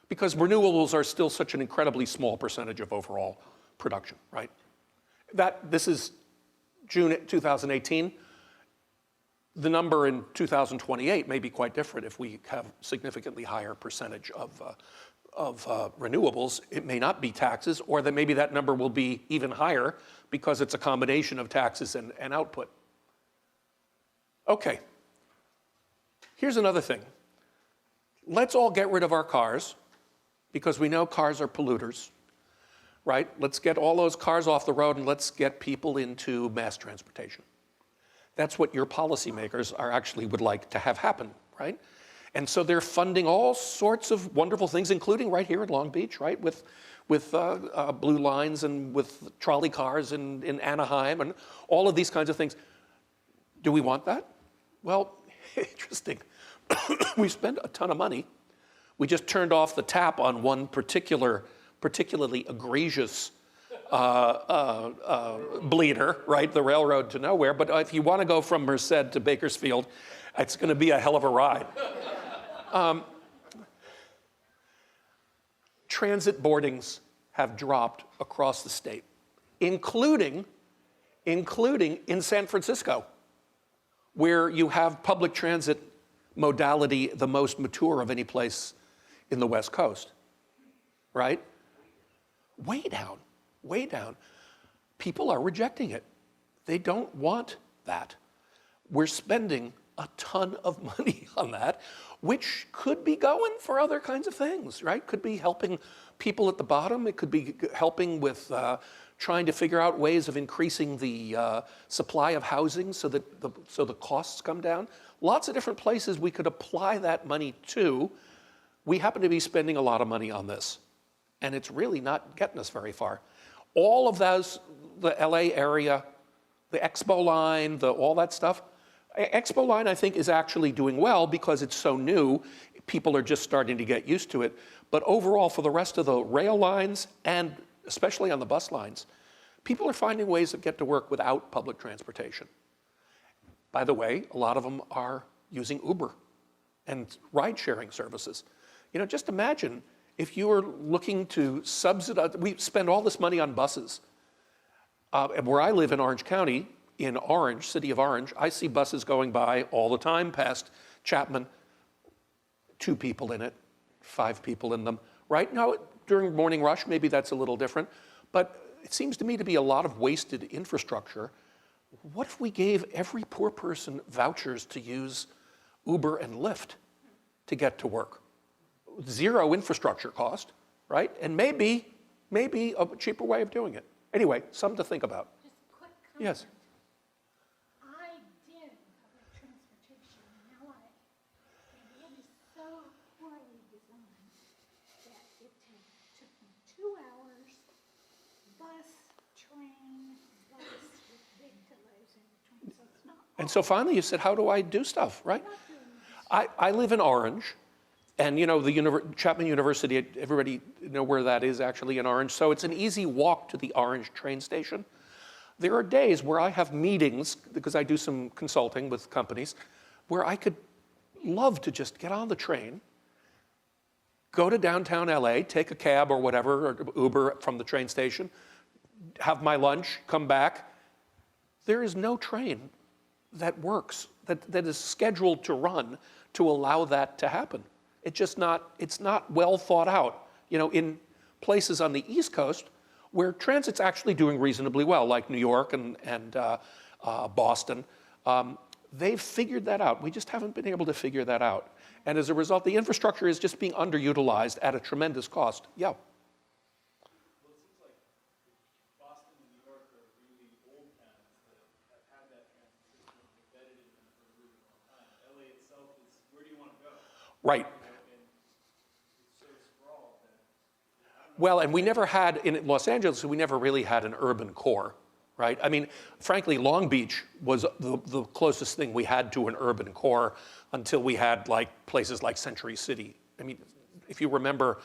Because renewables are still such an incredibly small percentage of overall production, right? This is June 2018. The number in 2028 may be quite different if we have significantly higher percentage renewables, it may not be taxes, or that maybe that number will be even higher because it's a combination of taxes and output. Okay, here's another thing. Let's all get rid of our cars because we know cars are polluters, right? Let's get all those cars off the road and let's get people into mass transportation. That's what your policymakers would like to have happen, right? And so they're funding all sorts of wonderful things, including right here in Long Beach, right? With blue lines and with trolley cars in Anaheim and all of these kinds of things. Do we want that? Well, interesting. We spend a ton of money. We just turned off the tap on one particularly egregious bleeder, right? The railroad to nowhere. But if you want to go from Merced to Bakersfield, it's going to be a hell of a ride. Transit boardings have dropped across the state, including in San Francisco, where you have public transit modality the most mature of any place in the West Coast, right? Way down, way down. People are rejecting it. They don't want that. We're spending a ton of money on that, which could be going for other kinds of things, right? Could be helping people at the bottom. It could be helping with trying to figure out ways of increasing the supply of housing so that the costs come down. Lots of different places we could apply that money to. We happen to be spending a lot of money on this, and it's really not getting us very far. All of those, the LA area, the Expo line, all that stuff, Expo line, I think, is actually doing well because it's so new. People are just starting to get used to it. But overall, for the rest of the rail lines, and especially on the bus lines, people are finding ways to get to work without public transportation. By the way, a lot of them are using Uber and ride-sharing services. You know, just imagine if you were looking to subsidize, we spend all this money on buses. Where I live in Orange County, in Orange, city of Orange, I see buses going by all the time past Chapman, 2 people in it, 5 people in them. Right now, during morning rush, maybe that's a little different, but it seems to me to be a lot of wasted infrastructure. What if we gave every poor person vouchers to use Uber and Lyft to get to work? 0 infrastructure cost, right? And maybe a cheaper way of doing it. Anyway, something to think about. Just a quick comment. Yes. I did public transportation in LA, and it is so poorly designed that it took me 2 hours, bus, train, bus with big delays in between, so it's not. And so finally you said, how do I do stuff, right? I live in Orange, and you know, Chapman University, everybody know where that is actually in Orange, so it's an easy walk to the Orange train station. There are days where I have meetings, because I do some consulting with companies, where I could love to just get on the train, go to downtown LA, take a cab or whatever, or Uber from the train station, have my lunch, come back. There is no train that works, that is scheduled to run to allow that to happen. It's not well thought out. You know, in places on the East Coast where transit's actually doing reasonably well, like New York and Boston, they've figured that out. We just haven't been able to figure that out. And as a result, the infrastructure is just being underutilized at a tremendous cost. Yeah. Well, it seems like Boston and New York are really old towns that have had that transit system embedded in them for a really long time. LA itself is, where do you want to go? Right. Well, and we never had, in Los Angeles, we never really had an urban core, right? I mean, frankly, Long Beach was the closest thing we had to an urban core until we had places like Century City. I mean, if you remember,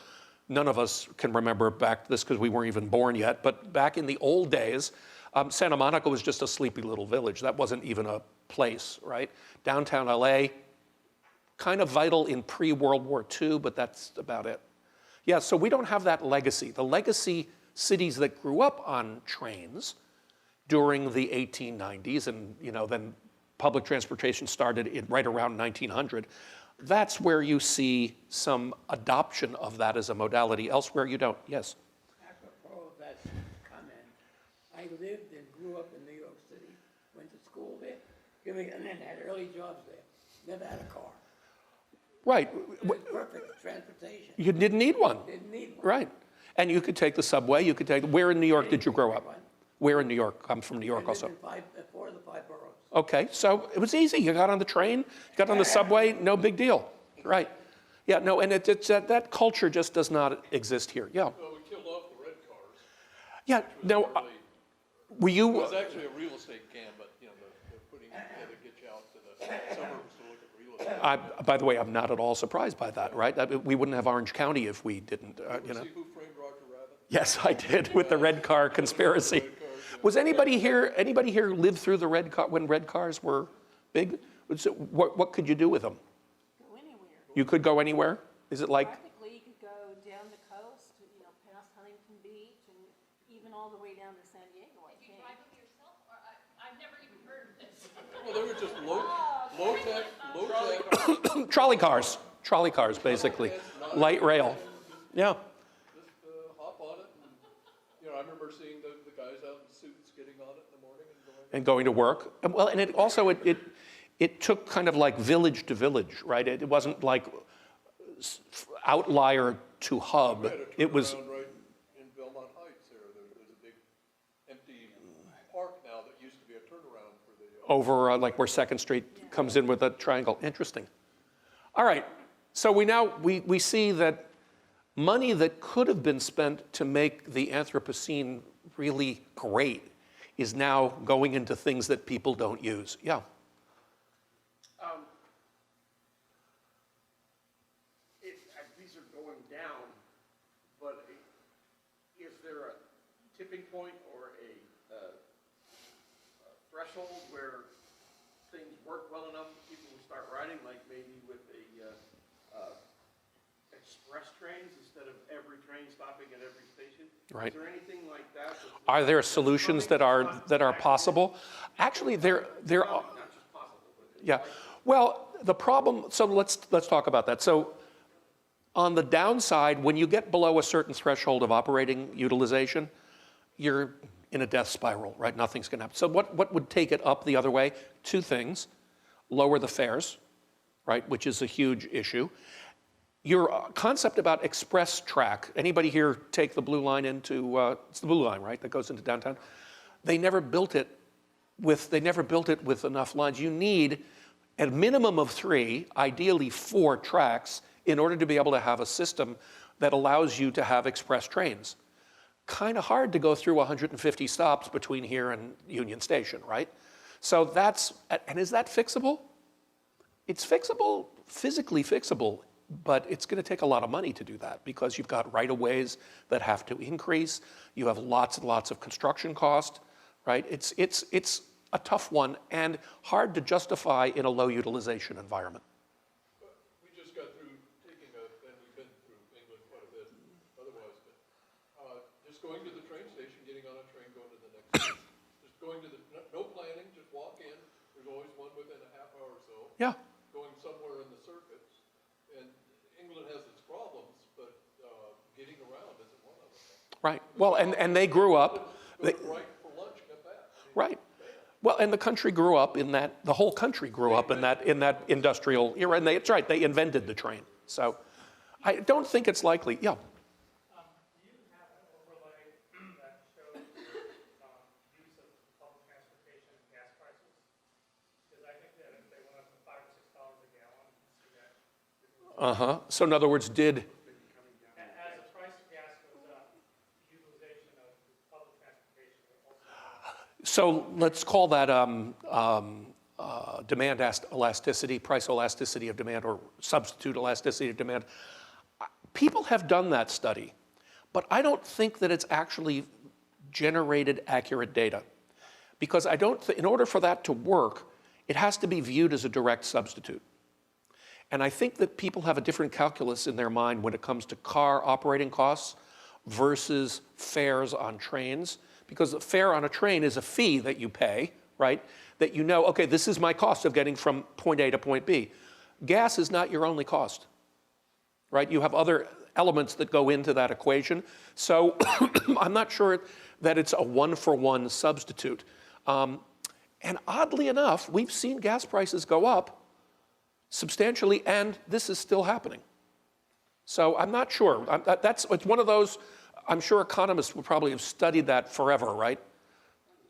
none of us can remember back this because we weren't even born yet, but back in the old days, Santa Monica was just a sleepy little village. That wasn't even a place, right? Downtown LA, kind of vital in pre-World War II, but that's about it. Yeah, so we don't have that legacy. The legacy cities that grew up on trains during the 1890s, and you know, then public transportation started right around 1900, That's where you see some adoption of that as a modality. Elsewhere, you don't. Yes? Apropos of that comment, I lived and grew up in New York City, went to school there, and then had early jobs there. Never had a car. Right. Perfect transportation. You didn't need one. Didn't need one. Right. And you could take the subway. You could take. Where in New York did you grow up? Where in New York? I'm from New York I lived also. in four of the 5 boroughs. Okay, so it was easy. You got on the train, you got on the subway, no big deal. Right. Yeah, no, and that culture just does not exist here. Yeah. Well, we killed off the red cars. Yeah, no, were It you, was actually a real estate scam, but, you know, they're putting it together to get you out to the suburbs to look at real estate. by the way, I'm not at all surprised by that, right? We wouldn't have Orange County if we didn't, you know. See Who Framed Roger Rabbit? Yes, I did, with the red car conspiracy. Was anybody here lived through the red car, when red cars were big? What could you do with them? Go anywhere. You could go anywhere? Is it like, Practically, you could go down the coast, you know, past Huntington Beach, and even all the way down to San Diego, I think. Drive them yourself? Or I've never even heard of this. Well, they were just low-tech, trolley cars, basically, light rail. Yeah. just hop on it. And, you know, I remember seeing the guys out in suits getting on it in the morning and going. And going to work. And, well, and it also, it took kind of like village to village, right? It wasn't like outlier to hub. We had a It was, turnaround right in Belmont Heights there. There's a big empty park now that used to be a turnaround for the. over like where 2nd Street comes in with a triangle. Interesting. All right, so we see that money that could have been spent to make the Anthropocene really great is now going into things that people don't use. Yeah. These are going down, but is there a tipping point or a threshold where things work well enough, people will start riding, like maybe with a express trains instead of every train stopping at every station? Right. Is there anything like that? Are there solutions that are possible? Actually, there are. Not just possible, but. Yeah. Well, the problem. So let's talk about that. So, on the downside, when you get below a certain threshold of operating utilization, you're in a death spiral, right? Nothing's going to happen. So what would take it up the other way? 2 things: lower the fares, right, which is a huge issue. Your concept about express track, anybody here take the blue line into, it's the blue line, right, that goes into downtown? They never built it with enough lines. You need a minimum of 3, ideally 4 tracks in order to be able to have a system that allows you to have express trains. Kind of hard to go through 150 stops between here and Union Station, right? So and is that fixable? It's fixable, physically fixable, but it's going to take a lot of money to do that because you've got right-of-ways that have to increase. You have lots and lots of construction cost, right? It's a tough one and hard to justify in a low utilization environment. We just got through taking and we've been through England quite a bit otherwise, but just going to the train station, getting on a train, going to the next station. Just going to no planning, just walk in. There's always one within a half hour or so. Yeah. Going somewhere in the circuits. And England has its problems, but getting around isn't one of them. Right. Well, and they grew up. Go right for lunch, get back. Right. Well, and the country grew up in that. The whole country grew up in that industrial era, and it's right. They invented the train. So, I don't think it's likely. Yeah. Do you have an overlay that shows use of public transportation and gas prices? Because I think that if they went up to $5 or $6 a gallon, you see that. So in other words, As the price of gas goes up, the utilization of public transportation will also. So let's call that demand elasticity, price elasticity of demand, or substitute elasticity of demand. People have done that study, but I don't think that it's actually generated accurate data. Because in order for that to work, it has to be viewed as a direct substitute. And I think that people have a different calculus in their mind when it comes to car operating costs versus fares on trains. Because the fare on a train is a fee that you pay, right? That you know, okay, this is my cost of getting from point A to point B. gas is not your only cost, right? You have other elements that go into that equation. So I'm not sure that it's a one-for-one substitute. And oddly enough, we've seen gas prices go up substantially, and this is still happening. So I'm not sure. It's one of those, I'm sure economists would probably have studied that forever, right?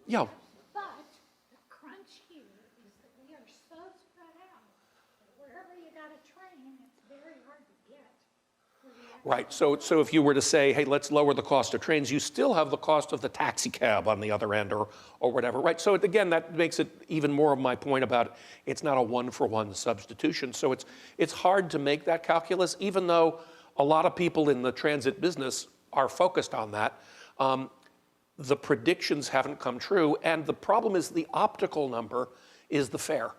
Yeah. But the crunch here is that we are so spread out that wherever you got a train, it's very hard to get. Right, so if you were to say, hey, let's lower the cost of trains, you still have the cost of the taxi cab on the other end or whatever, right? So again, that makes it even more of my point about it's not a one-for-one substitution. So it's hard to make that calculus, even though a lot of people in the transit business are focused on that. The predictions haven't come true, and the problem is the optical number is the fare.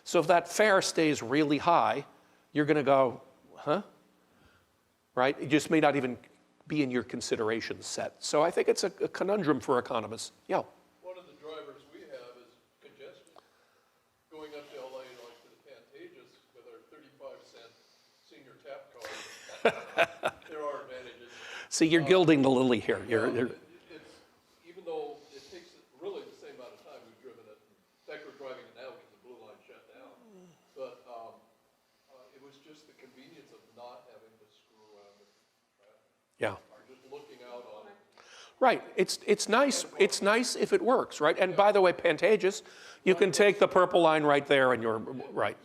So if that fare stays really high, you're gonna go, huh? Right? It just may not even be in your consideration set. So I think it's a conundrum for economists. Yeah. One of the drivers we have is congestion. Going up to LA, like to the Pantages with our 35-cent senior tap card, there are advantages. See, you're gilding the lily here. It's, even though it takes really the same amount of time we've driven it. In fact, we're driving it now because the blue line shut down. But it was just the convenience of not having to screw around with traffic. Yeah. Or just looking out on it. Right. It's nice. It's nice if it works, right? And by the way, Pantages, you can take the purple line right there and you're right.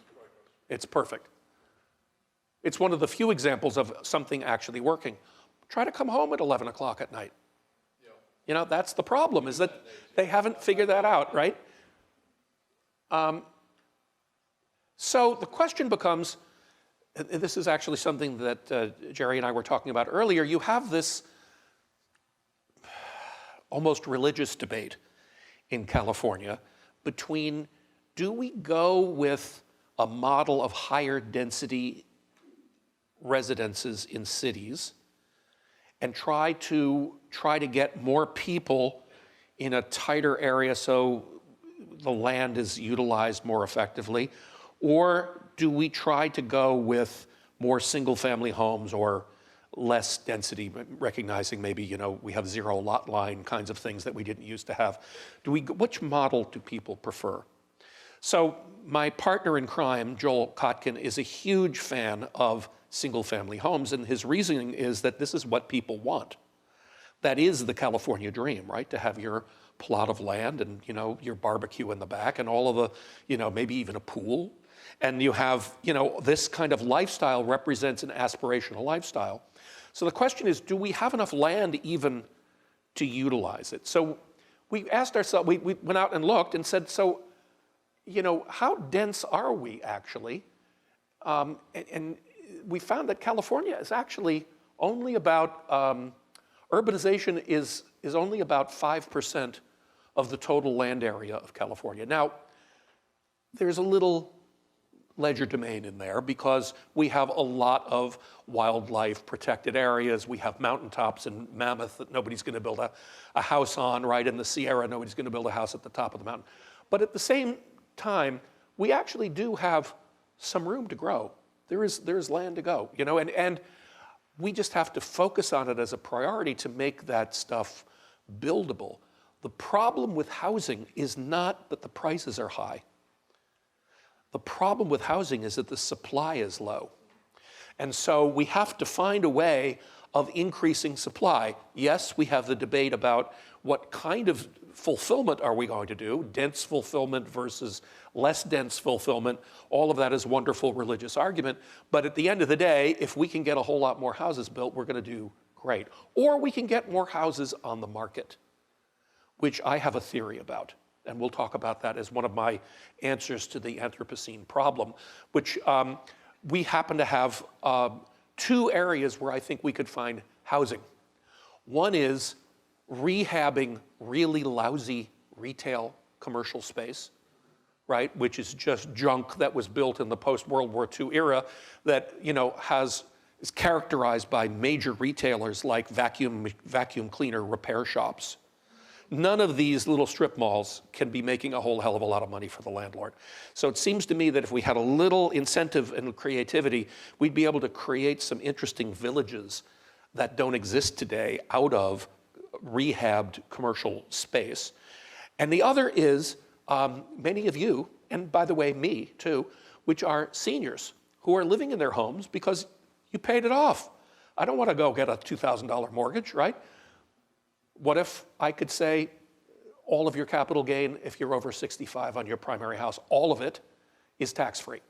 It's perfect. It's one of the few examples of something actually working. Try to come home at 11 o'clock at night. You know, that's the problem, is that they haven't figured that out, right? So the question becomes, this is actually something that Jerry and I were talking about earlier. You have this almost religious debate in California between, do we go with a model of higher density residences in cities and try to get more people in a tighter area so the land is utilized more effectively? Or do we try to go with more single-family homes or less density, recognizing maybe, you know, we have zero lot line kinds of things that we didn't used to have? Which model do people prefer? So my partner in crime, Joel Kotkin, is a huge fan of single-family homes, and his reasoning is that this is what people want. That is the California dream, right? To have your plot of land and, you know, your barbecue in the back and all of the, you know, maybe even a pool. And you have, you know, this kind of lifestyle represents an aspirational lifestyle. So the question is, do we have enough land even to utilize it? So we asked ourselves, we went out and looked and said, so, you know, how dense are we actually? And we found that California is actually only about, urbanization is only about 5% of the total land area of California. Now, there's a little legerdemain in there because we have a lot of wildlife protected areas. We have mountaintops in Mammoth that nobody's going to build a house on, right? In the Sierra, nobody's going to build a house at the top of the mountain. But at the same time, we actually do have some room to grow. There's land to go, you know, and we just have to focus on it as a priority to make that stuff buildable. The problem with housing is not that the prices are high. The problem with housing is that the supply is low. And so we have to find a way of increasing supply. Yes, we have the debate about what kind of fulfillment are we going to do, dense fulfillment versus less dense fulfillment. All of that is wonderful religious argument. But at the end of the day, if we can get a whole lot more houses built, we're going to do great. Or we can get more houses on the market, which I have a theory about. And we'll talk about that as one of my answers to the Anthropocene problem, which we happen to have two areas where I think we could find housing. One is rehabbing really lousy retail commercial space, right, which is just junk that was built in the post-World War II era that, you know, is characterized by major retailers like vacuum cleaner repair shops. none of these little strip malls can be making a whole hell of a lot of money for the landlord. So it seems to me that if we had a little incentive and creativity, we'd be able to create some interesting villages that don't exist today out of rehabbed commercial space. And the other is many of you, and by the way, me too, which are seniors who are living in their homes because you paid it off. I don't want to go get a $2,000 mortgage, right? What if I could say all of your capital gain, if you're over 65 on your primary house, all of it is tax-free?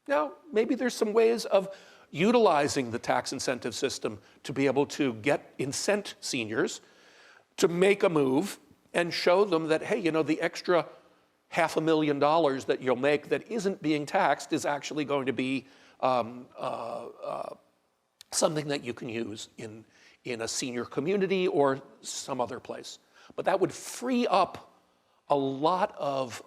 Now, maybe there's some ways of utilizing the tax incentive system to be able to incent seniors to make a move and show them that, hey, you know, the extra $500,000 that you'll make that isn't being taxed is actually going to be something that you can use in a senior community or some other place. But that would free up a lot of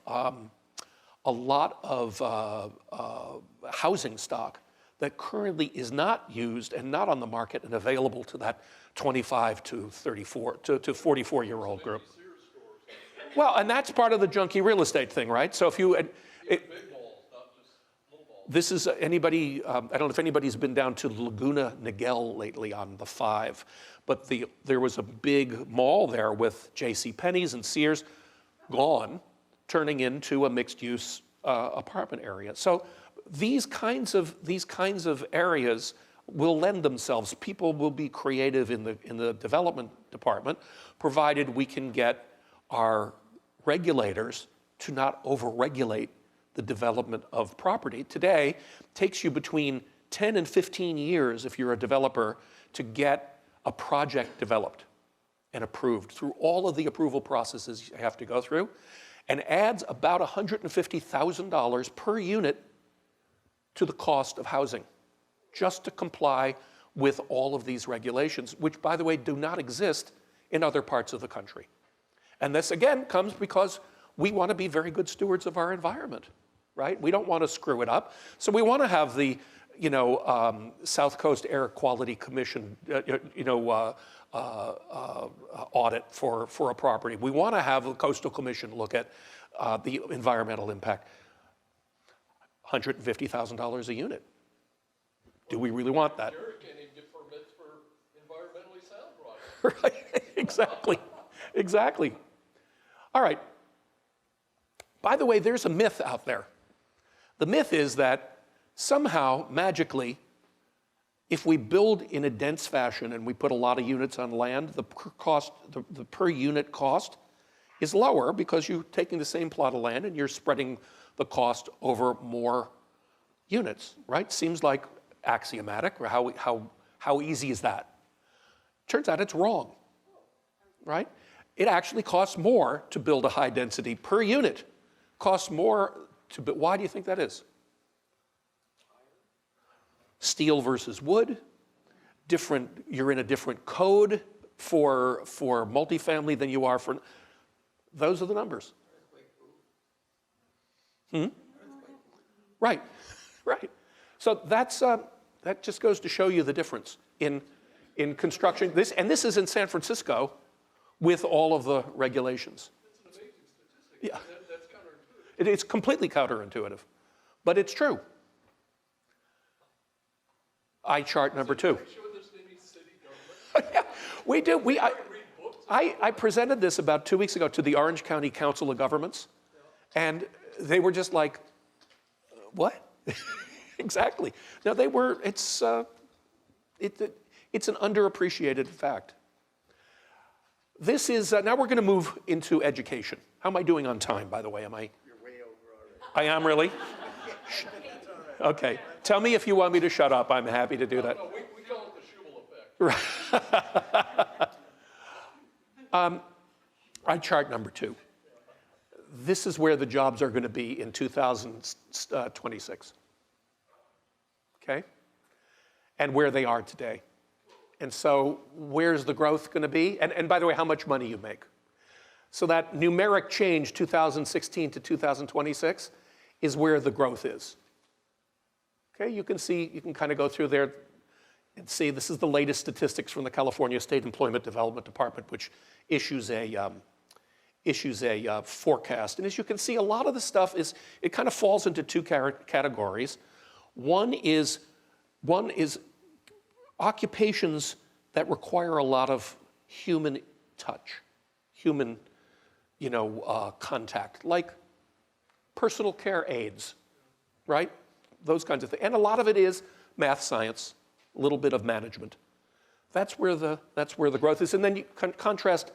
housing stock that currently is not used and not on the market and available to that 25 to 34 to 44-year-old group. Well, and that's part of the junky real estate thing, right? So if you, this is anybody, I don't know if anybody's been down to Laguna Niguel lately on the 5, but there was a big mall there with JCPenney's and Sears gone, turning into a mixed-use apartment area. So these kinds of areas will lend themselves. People will be creative in the development department, provided we can get our regulators to not overregulate the development of property. Today, it takes you between 10 and 15 years if you're a developer to get a project developed and approved through all of the approval processes you have to go through, and adds about $150,000 per unit to the cost of housing, just to comply with all of these regulations, which, by the way, do not exist in other parts of the country. And this, again, comes because we want to be very good stewards of our environment, right? We don't want to screw it up. So we want to have the, South Coast Air Quality Commission, audit for a property. We want to have the Coastal Commission look at the environmental impact. $150,000 a unit. Do we really want that? Jared can't even get permits for environmentally sound products. Right, exactly. All right. By the way, there's a myth out there. The myth is that somehow, magically, if we build in a dense fashion and we put a lot of units on land, the per unit cost is lower because you're taking the same plot of land and you're spreading the cost over more units, right? Seems like axiomatic, or how easy is that? Turns out it's wrong, right? It actually costs more to build a high density per unit. Costs more to build. Why do you think that is? Steel versus wood, you're in a different code for multifamily than you are for, those are the numbers. Right. So that just goes to show you the difference in construction. This is in San Francisco with all of the regulations. That's an amazing statistic. Yeah. That's counterintuitive. It's completely counterintuitive, but it's true. Eye chart number 2. Show this to any city government. Yeah, we do. Read books. I presented this about 2 weeks ago to the Orange County Council of Governments, and they were just like, what? Exactly. No, they were, it's an underappreciated fact. This is, now we're going to move into education. How am I doing on time, by the way? You're way over already. I am really? Okay. Tell me if you want me to shut up. I'm happy to do that. No, we call it the Schubel effect. Eye chart number 2. This is where the jobs are going to be in 2026. Okay? And where they are today. And so where's the growth going to be? And by the way, how much money you make. So that numeric change, 2016 to 2026, is where the growth is. Okay, you can see, you can kind of go through there. And see, this is the latest statistics from the California State Employment Development Department, which issues a forecast. And as you can see, a lot of the stuff it kind of falls into two categories. One is occupations that require a lot of human touch, human, contact, like personal care aides, right? Those kinds of things. And a lot of it is math, science, a little bit of management. That's where the growth is. And then you contrast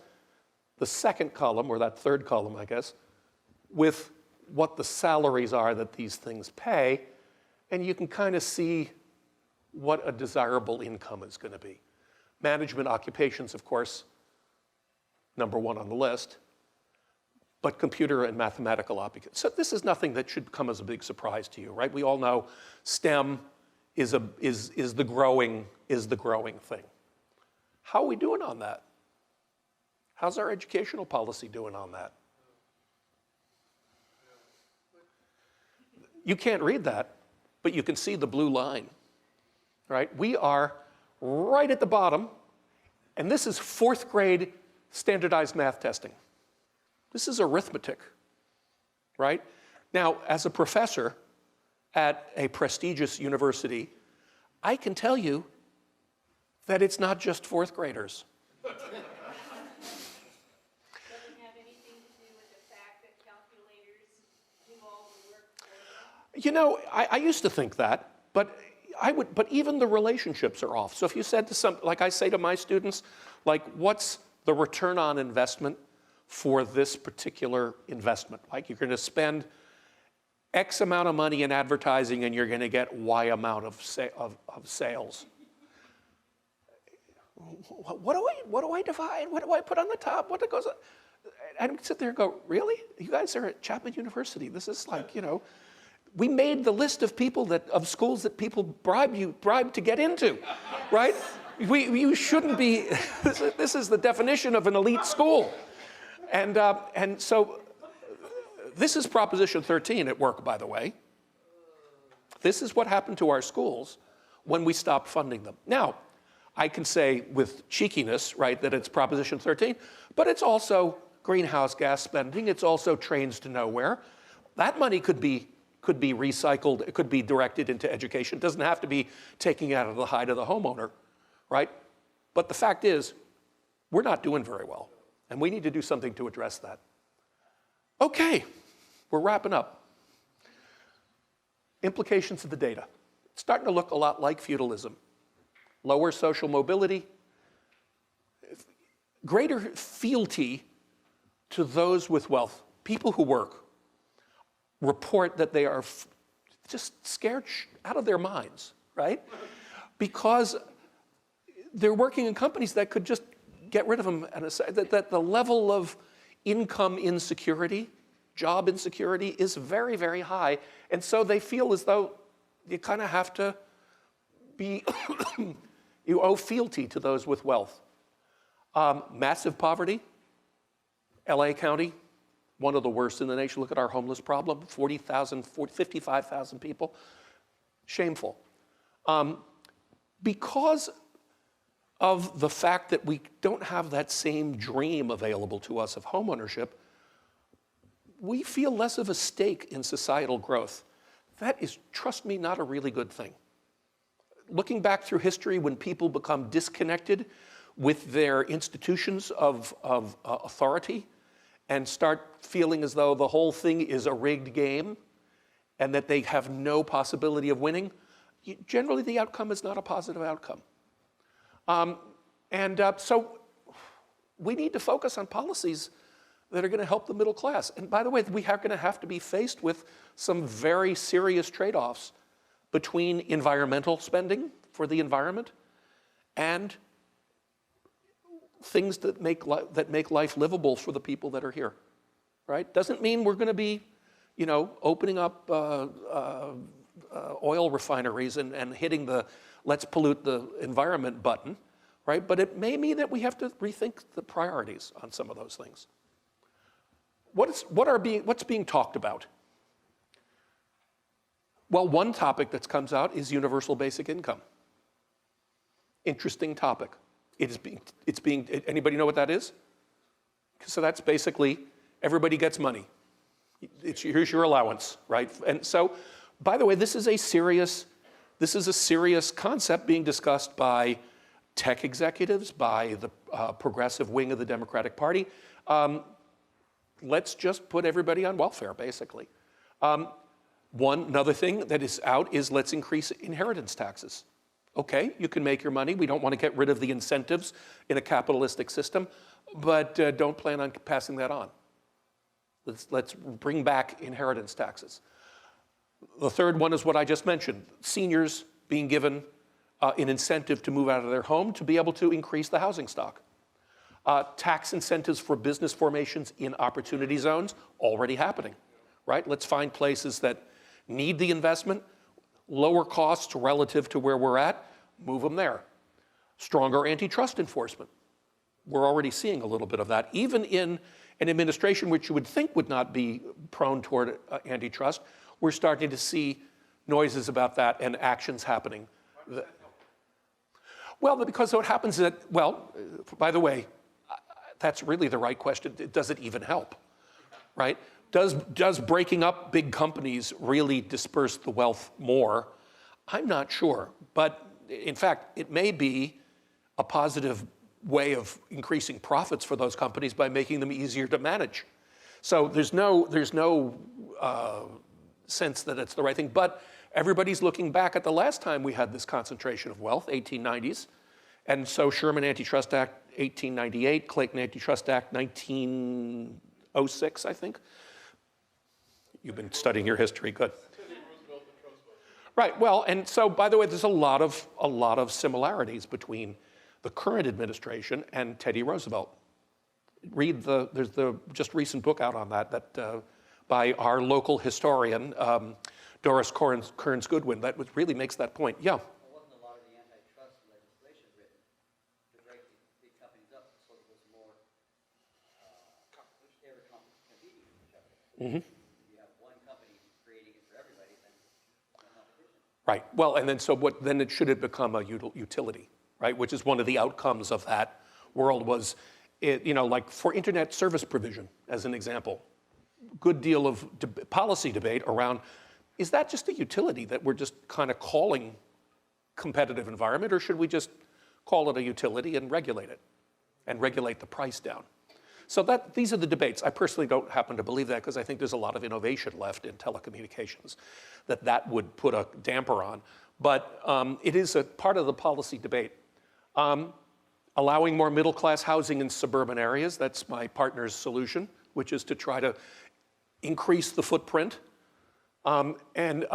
the second column, or that third column, I guess, with what the salaries are that these things pay, and you can kind of see what a desirable income is going to be. Management occupations, of course, number one on the list, but computer and mathematical occupations. So this is nothing that should come as a big surprise to you, right? We all know STEM is the growing thing. How are we doing on that? How's our educational policy doing on that? You can't read that, but you can see the blue line, right? We are right at the bottom, and this is 4th grade standardized math testing. This is arithmetic, right? Now, as a professor at a prestigious university, I can tell you that it's not just 4th graders. Doesn't have anything to do with the fact that calculators do all the work for them? I used to think that, but even the relationships are off. So if you said to like I say to my students, like, what's the return on investment for this particular investment? Like, you're going to spend X amount of money in advertising and you're going to get Y amount of sales. What do I divide? What do I put on the top? What goes on? And I sit there and go, really? You guys are at Chapman University. This is like, we made the list of of schools that people bribe to get into, right? You shouldn't be. This is the definition of an elite school, and so this is Proposition 13 at work, by the way. This is what happened to our schools when we stopped funding them. Now, I can say with cheekiness, right, that it's Proposition 13, but it's also greenhouse gas spending. It's also trains to nowhere. That money could be recycled. It could be directed into education. It doesn't have to be taking it out of the hide of the homeowner, right? But the fact is, we're not doing very well, and we need to do something to address that. Okay, we're wrapping up. Implications of the data. It's starting to look a lot like feudalism. Lower social mobility, greater fealty to those with wealth. People who work report that they are just scared out of their minds, right? Because they're working in companies that could just get rid of them, and that the level of income insecurity, job insecurity is very, very high. And so they feel as though you kind of have to be, you owe fealty to those with wealth. Massive poverty, LA County, one of the worst in the nation. Look at our homeless problem, 55,000 people. Shameful. Because of the fact that we don't have that same dream available to us of homeownership, we feel less of a stake in societal growth. That is, trust me, not a really good thing. Looking back through history, when people become disconnected with their institutions of authority and start feeling as though the whole thing is a rigged game and that they have no possibility of winning, generally the outcome is not a positive outcome. So we need to focus on policies that are going to help the middle class. And by the way, we are going to have to be faced with some very serious trade-offs between environmental spending for the environment and things that make life livable for the people that are here, right? Doesn't mean we're going to be, opening up oil refineries and hitting the let's pollute the environment button, right? But it may mean that we have to rethink the priorities on some of those things. What's being talked about? Well, one topic that comes out is universal basic income. Interesting topic. Anybody know what that is? So that's basically, everybody gets money. Here's your allowance, right? And so, by the way, this is a serious concept being discussed by tech executives, by the progressive wing of the Democratic Party. Let's just put everybody on welfare, basically. Another thing that is out is let's increase inheritance taxes. Okay, you can make your money. We don't want to get rid of the incentives in a capitalistic system, but don't plan on passing that on. Let's bring back inheritance taxes. The third one is what I just mentioned, seniors being given an incentive to move out of their home to be able to increase the housing stock. Tax incentives for business formations in opportunity zones, already happening, right? Let's find places that need the investment, lower costs relative to where we're at, move them there. Stronger antitrust enforcement. We're already seeing a little bit of that. Even in an administration which you would think would not be prone toward antitrust, we're starting to see noises about that and actions happening. Well, because what happens is that, well, by the way, that's really the right question. Does it even help, right? Does breaking up big companies really disperse the wealth more? I'm not sure. But in fact, it may be a positive way of increasing profits for those companies by making them easier to manage. So there's no sense that it's the right thing. But everybody's looking back at the last time we had this concentration of wealth, 1890s. And so Sherman Antitrust Act, 1898, Clayton Antitrust Act, 1906, I think. You've been studying your history, good. Right, well, and so, by the way, there's a lot of similarities between the current administration and Teddy Roosevelt. There's the just recent book out on that by our local historian, Doris Kearns Goodwin, that really makes that point. Yeah? Wasn't a lot of the antitrust legislation written to break the big companies up so there was more fair competing with each other? Mm-hmm. If you have one company creating it for everybody, then no competition. Right, well, and then should it become a utility, right? Which is one of the outcomes of that world was, like for internet service provision, as an example. Good deal of policy debate around, is that just a utility that we're just kind of calling competitive environment, or should we just call it a utility and regulate it and regulate the price down? So these are the debates. I personally don't happen to believe that because I think there's a lot of innovation left in telecommunications that would put a damper on. But it is a part of the policy debate. Allowing more middle-class housing in suburban areas, that's my partner's solution, which is to try to increase the footprint and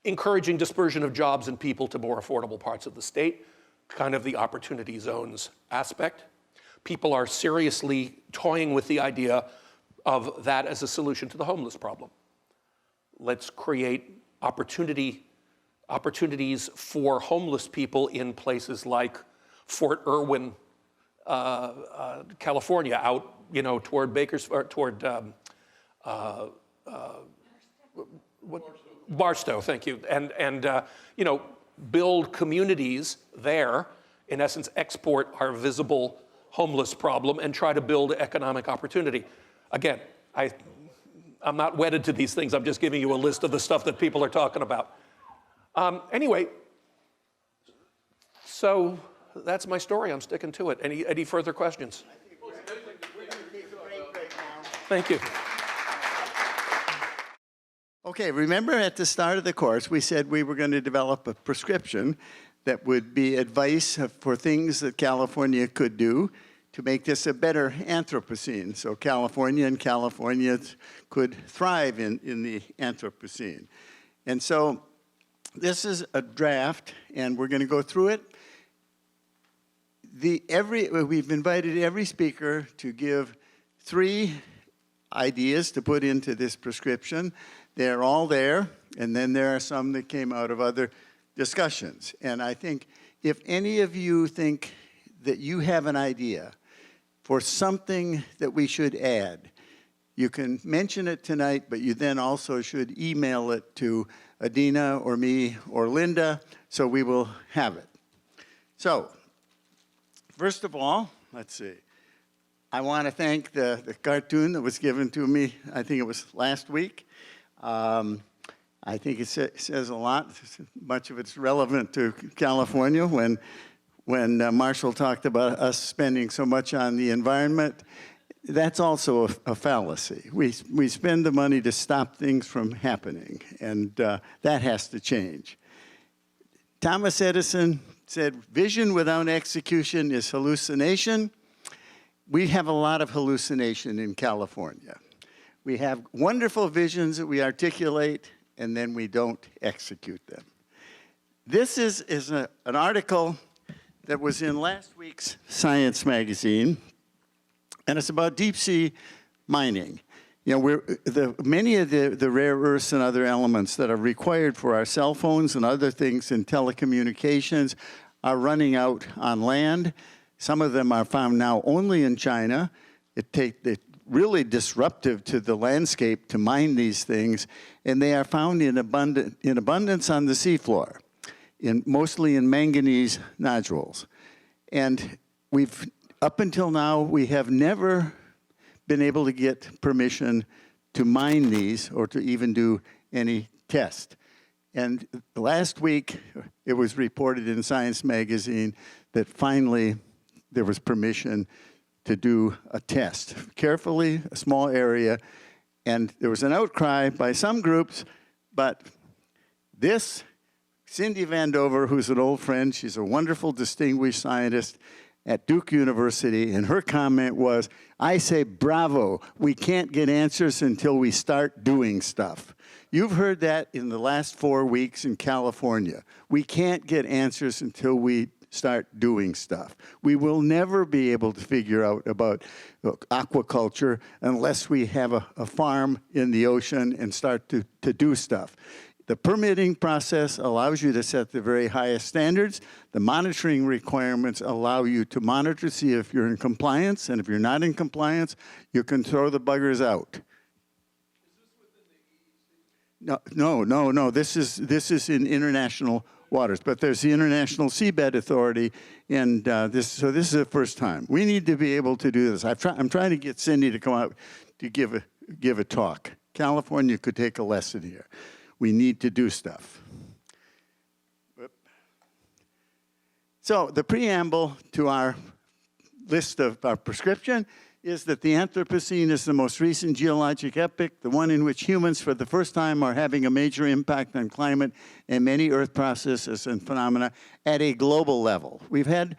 encouraging dispersion of jobs and people to more affordable parts of the state, kind of the opportunity zones aspect. People are seriously toying with the idea of that as a solution to the homeless problem. Let's create opportunities for homeless people in places like Fort Irwin, California, out toward Barstow, thank you, and build communities there. In essence, export our visible homeless problem and try to build economic opportunity. Again, I'm not wedded to these things. I'm just giving you a list of the stuff that people are talking about. Anyway, so that's my story. I'm sticking to it. Any further questions? Thank you. Okay, remember at the start of the course, we said we were going to develop a prescription that would be advice for things that California could do to make this a better Anthropocene. So Californians could thrive in the Anthropocene. And so this is a draft, and we're going to go through it. We've invited every speaker to give 3 ideas to put into this prescription. They're all there, and then there are some that came out of other discussions. And I think if any of you think that you have an idea for something that we should add, you can mention it tonight, but you then also should email it to Adina or me or Linda, so we will have it. So, first of all, let's see. I want to thank the cartoon that was given to me, I think it was last week. I think it says a lot. Much of it's relevant to California when Marshall talked about us spending so much on the environment. That's also a fallacy. We spend the money to stop things from happening, and that has to change. Thomas Edison said, vision without execution is hallucination. We have a lot of hallucination in California. We have wonderful visions that we articulate, and then we don't execute them. This is an article that was in last week's Science magazine, and it's about deep sea mining. You know, many of the rare earths and other elements that are required for our cell phones and other things in telecommunications are running out on land. Some of them are found now only in China. It's really disruptive to the landscape to mine these things, and they are found in abundance on the seafloor, mostly in manganese nodules. And up until now, we have never been able to get permission to mine these or to even do any test. And last week, it was reported in Science magazine that finally there was permission to do a test. Carefully, a small area, and there was an outcry by some groups, but Cindy Vandover, who's an old friend, she's a wonderful, distinguished scientist at Duke University, and her comment was, I say, bravo, we can't get answers until we start doing stuff. You've heard that in the last 4 weeks in California. We can't get answers until we start doing stuff. We will never be able to figure out about aquaculture unless we have a farm in the ocean and start to do stuff. The permitting process allows you to set the very highest standards. The monitoring requirements allow you to monitor, see if you're in compliance, and if you're not in compliance, you can throw the buggers out. No. This is in international waters, but there's the International Seabed Authority, and so this is the first time. We need to be able to do this. I'm trying to get Cindy to come out to give a talk. California could take a lesson here. We need to do stuff. So the preamble to our list of our prescription is that the Anthropocene is the most recent geologic epoch, the one in which humans for the first time are having a major impact on climate and many earth processes and phenomena at a global level. We've had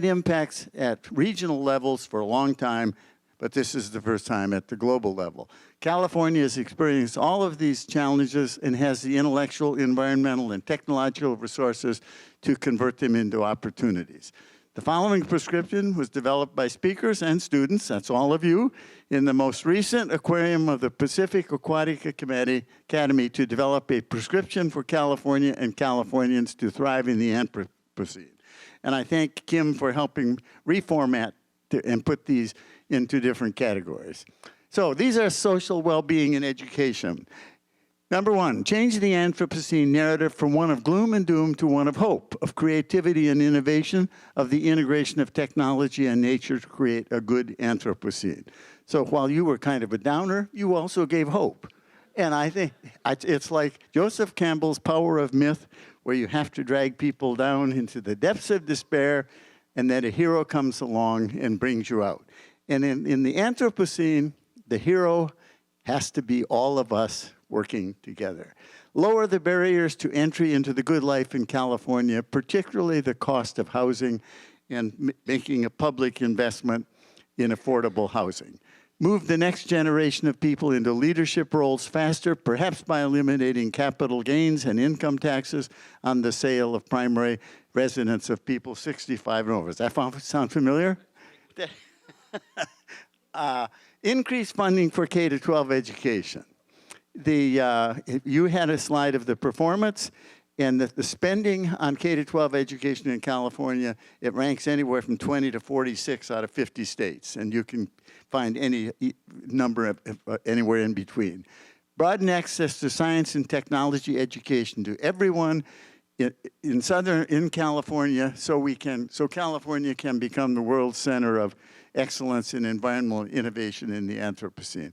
impacts at regional levels for a long time, but this is the first time at the global level. California has experienced all of these challenges and has the intellectual, environmental, and technological resources to convert them into opportunities. The following prescription was developed by speakers and students, that's all of you, in the most recent Aquarium of the Pacific Aquatic Academy to develop a prescription for California and Californians to thrive in the Anthropocene. And I thank Kim for helping reformat and put these into different categories. So these are social well-being and education. Number one, change the Anthropocene narrative from one of gloom and doom to one of hope, of creativity and innovation, of the integration of technology and nature to create a good Anthropocene. So while you were kind of a downer, you also gave hope. And I think it's like Joseph Campbell's Power of Myth, where you have to drag people down into the depths of despair, and then a hero comes along and brings you out. And in the Anthropocene, the hero has to be all of us working together. Lower the barriers to entry into the good life in California, particularly the cost of housing and making a public investment in affordable housing. Move the next generation of people into leadership roles faster, perhaps by eliminating capital gains and income taxes on the sale of primary residence of people 65 and over. Does that sound familiar? Increase funding for K-12 education. You had a slide of the performance, and the spending on K-12 education in California, it ranks anywhere from 20 to 46 out of 50 states, and you can find any number anywhere in between. Broaden access to science and technology education to everyone in California, so California can become the world center of excellence in environmental innovation in the Anthropocene.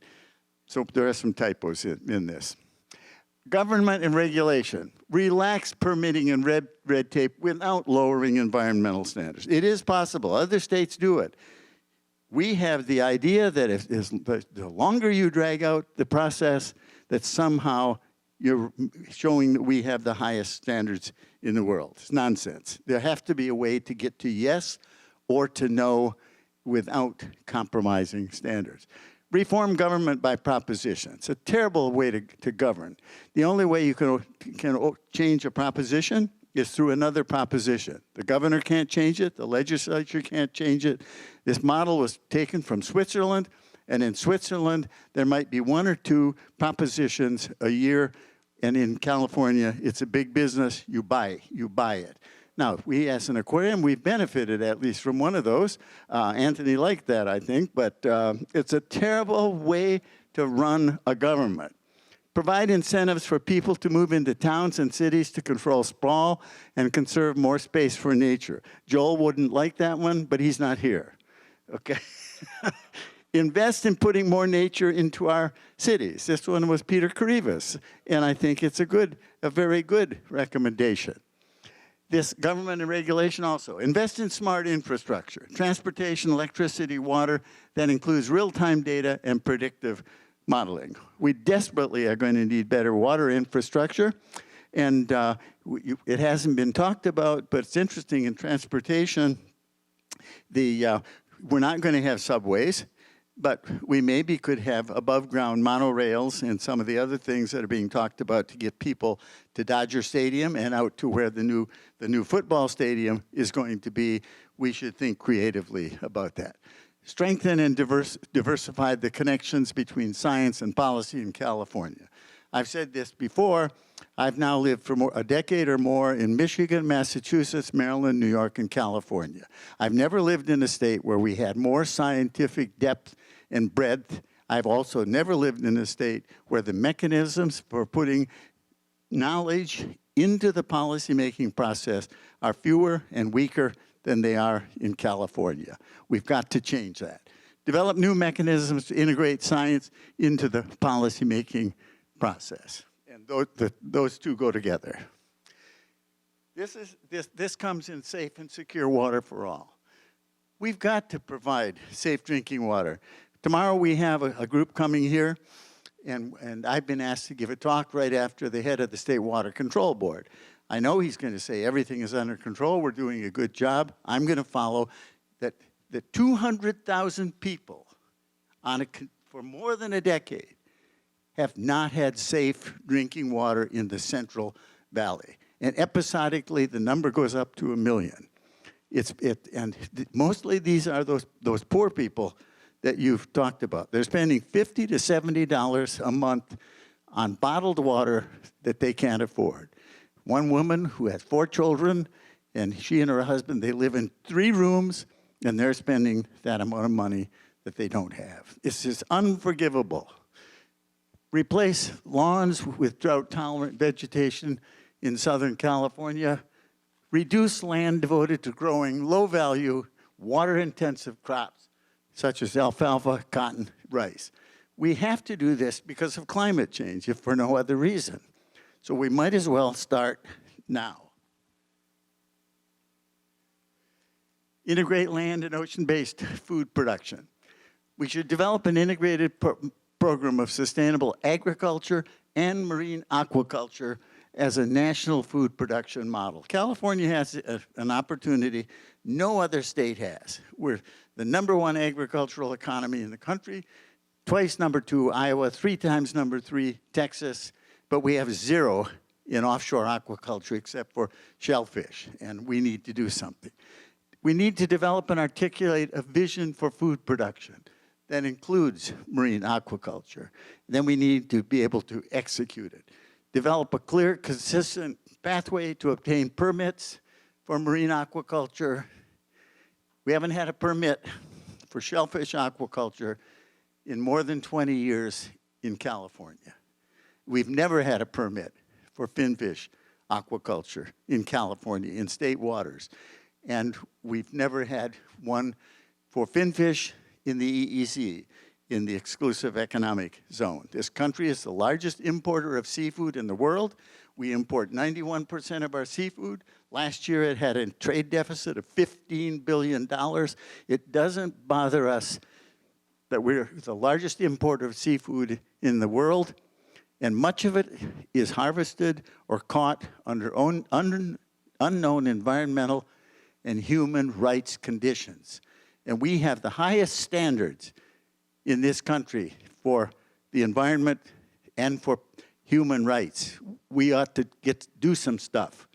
So there are some typos in this. Government and regulation. Relax permitting and red tape without lowering environmental standards. It is possible. Other states do it. We have the idea that if the longer you drag out the process, that somehow you're showing that we have the highest standards in the world. It's nonsense. There has to be a way to get to yes or to no without compromising standards. Reform government by proposition. It's a terrible way to govern. The only way you can change a proposition is through another proposition. The governor can't change it. The legislature can't change it. This model was taken from Switzerland, and in Switzerland, there might be 1 or 2 propositions a year, and in California, it's a big business. You buy it. Now, we as an aquarium, we've benefited at least from one of those. Anthony liked that, I think, but it's a terrible way to run a government. Provide incentives for people to move into towns and cities to control sprawl and conserve more space for nature. Joel wouldn't like that one, but he's not here, okay? Invest in putting more nature into our cities. This one was Peter Karivas, and I think it's a very good recommendation. This government and regulation also. Invest in smart infrastructure, transportation, electricity, water, that includes real-time data and predictive modeling. We desperately are going to need better water infrastructure, and it hasn't been talked about, but it's interesting in transportation, we're not going to have subways, but we maybe could have above-ground monorails and some of the other things that are being talked about to get people to Dodger Stadium and out to where the new football stadium is going to be. We should think creatively about that. Strengthen and diversify the connections between science and policy in California. I've said this before. I've now lived for a decade or more in Michigan, Massachusetts, Maryland, New York, and California. I've never lived in a state where we had more scientific depth and breadth. I've also never lived in a state where the mechanisms for putting knowledge into the policymaking process are fewer and weaker than they are in California. We've got to change that. Develop new mechanisms to integrate science into the policymaking process. And those two go together. This comes in safe and secure water for all. We've got to provide safe drinking water. Tomorrow we have a group coming here, and I've been asked to give a talk right after the head of the State Water Control Board. I know he's going to say everything is under control, we're doing a good job. I'm going to follow that 200,000 people for more than a decade have not had safe drinking water in the Central Valley. And episodically, the number goes up to 1 million. Mostly these are those poor people that you've talked about. They're spending $50 to $70 a month on bottled water that they can't afford. One woman who has 4 children, and she and her husband, they live in 3 rooms, and they're spending that amount of money that they don't have. It's just unforgivable. Replace lawns with drought-tolerant vegetation in Southern California. Reduce land devoted to growing low-value, water-intensive crops, such as alfalfa, cotton, rice. We have to do this because of climate change, if for no other reason. So we might as well start now. Integrate land and ocean-based food production. We should develop an integrated program of sustainable agriculture and marine aquaculture as a national food production model. California has an opportunity no other state has. We're the #1 agricultural economy in the country, twice #2 Iowa, 3 times #3 Texas, but we have 0 in offshore aquaculture except for shellfish, and we need to do something. We need to develop and articulate a vision for food production that includes marine aquaculture. Then we need to be able to execute it. Develop a clear, consistent pathway to obtain permits for marine aquaculture. We haven't had a permit for shellfish aquaculture in more than 20 years in California. We've never had a permit for finfish aquaculture in California, in state waters. And we've never had one for finfish in the EEZ, in the exclusive economic zone. This country is the largest importer of seafood in the world. We import 91% of our seafood. Last year it had a trade deficit of $15 billion. It doesn't bother us that we're the largest importer of seafood in the world, and much of it is harvested or caught under unknown environmental and human rights conditions. And we have the highest standards in this country for the environment and for human rights. We ought to do some stuff.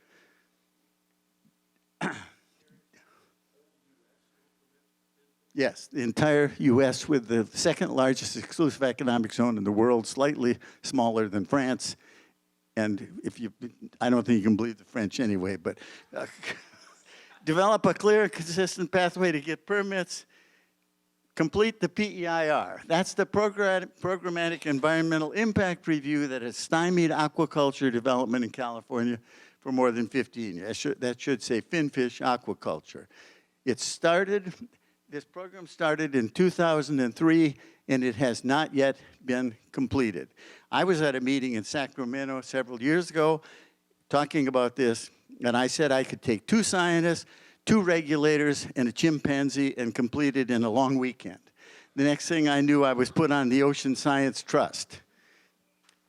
Yes, the entire U.S. with the second largest exclusive economic zone in the world, slightly smaller than France. And I don't think you can believe the French anyway, but develop a clear and consistent pathway to get permits, complete the PEIR. That's the Programmatic Environmental Impact Review that has stymied aquaculture development in California for more than 15 years. That should say finfish aquaculture. This program started in 2003, and it has not yet been completed. I was at a meeting in Sacramento several years ago talking about this, and I said I could take 2 scientists, 2 regulators, and a chimpanzee and complete it in a long weekend. The next thing I knew, I was put on the Ocean Science Trust.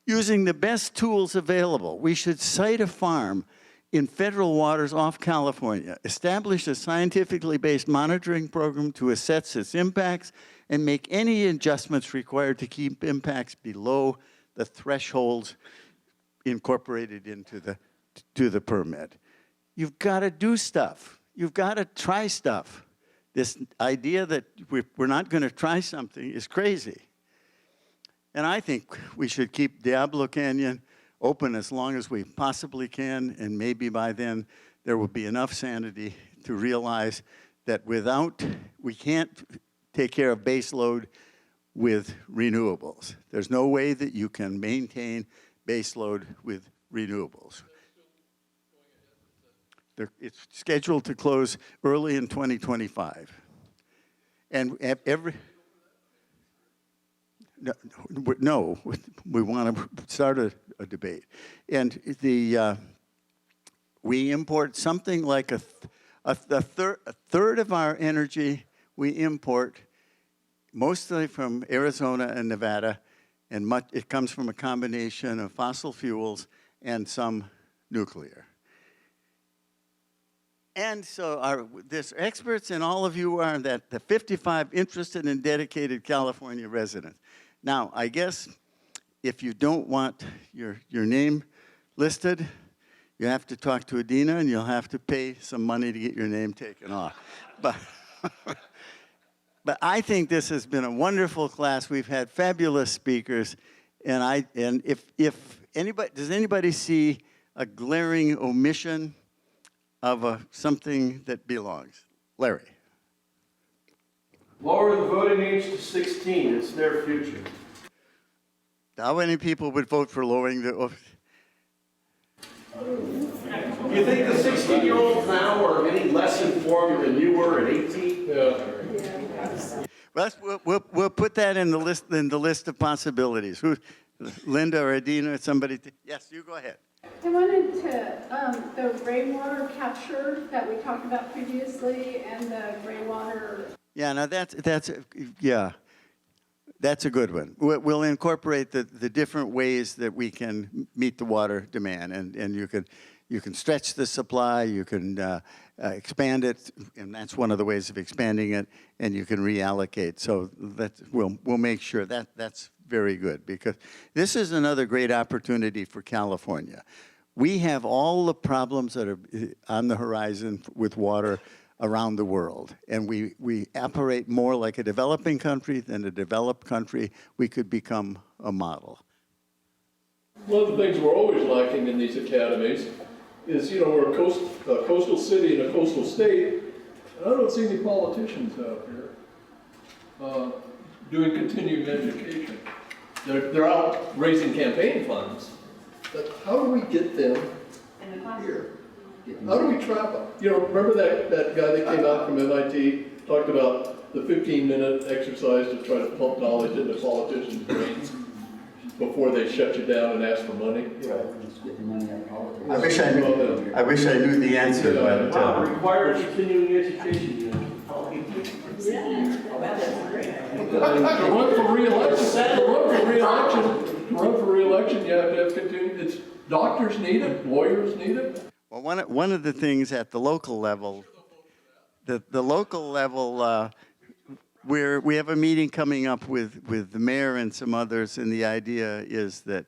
Using the best tools available, we should site a farm in federal waters off California, establish a scientifically based monitoring program to assess its impacts, and make any adjustments required to keep impacts below the thresholds incorporated into the permit. You've got to do stuff. You've got to try stuff. This idea that we're not going to try something is crazy. And I think we should keep Diablo Canyon open as long as we possibly can, and maybe by then there will be enough sanity to realize that we can't take care of base load with renewables. There's no way that you can maintain base load with renewables. It's scheduled to close early in 2025. And no, we want to start a debate. And we import something like a third of our energy we import, mostly from Arizona and Nevada, and it comes from a combination of fossil fuels and some nuclear. And so there's experts, and all of you are, that the 55 interested and dedicated California residents. Now, I guess if you don't want your name listed, you have to talk to Adina, and you'll have to pay some money to get your name taken off. But I think this has been a wonderful class. We've had fabulous speakers, and if anybody, does anybody see a glaring omission of something that belongs? Larry. Lower the voting age to 16, it's their future. How many people would vote for lowering the... You think the 16-year-olds now are any less informed than you were at 18? Yeah. Well, we'll put that in the list of possibilities. Linda or Adina, somebody? Yes, you go ahead. I wanted to, the rainwater capture that we talked about previously and the rainwater. Yeah, now that's a good one. We'll incorporate the different ways that we can meet the water demand, and you can stretch the supply, you can expand it, and that's one of the ways of expanding it, and you can reallocate. So we'll make sure that's very good, because this is another great opportunity for California. We have all the problems that are on the horizon with water around the world, and we operate more like a developing country than a developed country. We could become a model. One of the things we're always lacking in these academies is, we're a coastal city and a coastal state. I don't see any politicians out here doing continuing education. They're out raising campaign funds, but how do we get them in the classroom. How do we trap them? You know, remember that guy that came out from MIT, talked about the 15-minute exercise to try to pump knowledge into politicians' brains before they shut you down and ask for money? I wish I knew the answer, but Required continuing education, you know. To run for re-election, you have to have continuing, it's, doctors need it, lawyers need it. well, one of the things at the local level, the local level, we have a meeting coming up with the mayor and some others, and the idea is that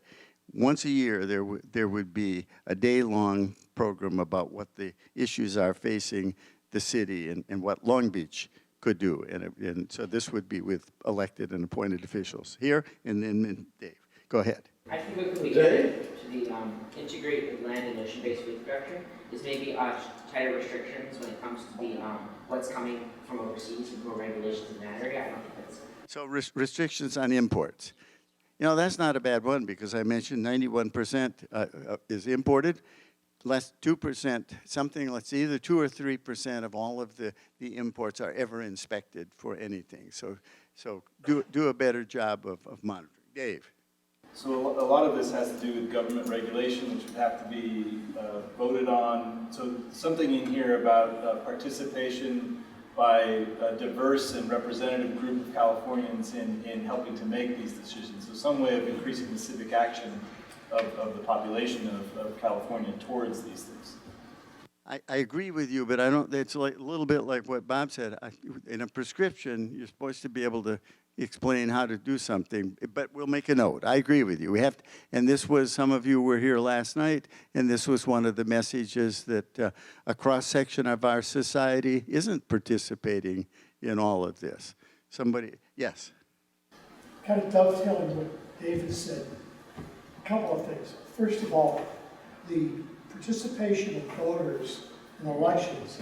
once a year there would be a day-long program about what the issues are facing the city and what Long Beach could do. And so this would be with elected and appointed officials here, and then Dave, go ahead. I think what could be good to integrate the land and ocean-based food production is maybe tighter restrictions when it comes to the what's coming from overseas and more regulations in that area. I don't think that's So restrictions on imports. You know, that's not a bad one because I mentioned 91% is imported, less 2%, something, let's see, either 2 or 3% of all of the imports are ever inspected for anything. So do a better job of monitoring. Dave. So a lot of this has to do with government regulation, which would have to be voted on. So something in here about participation by a diverse and representative group of Californians in helping to make these decisions. So some way of increasing the civic action of the population of California towards these things. I agree with you, but I don't, it's like a little bit like what Bob said. In a prescription, you're supposed to be able to explain how to do something, but we'll make a note. I agree with you. We have to, and this was, some of you were here last night, and this was one of the messages that a cross-section of our society isn't participating in all of this. Somebody, yes? Kind of dovetailing what David said, a couple of things. First of all, the participation of voters in elections,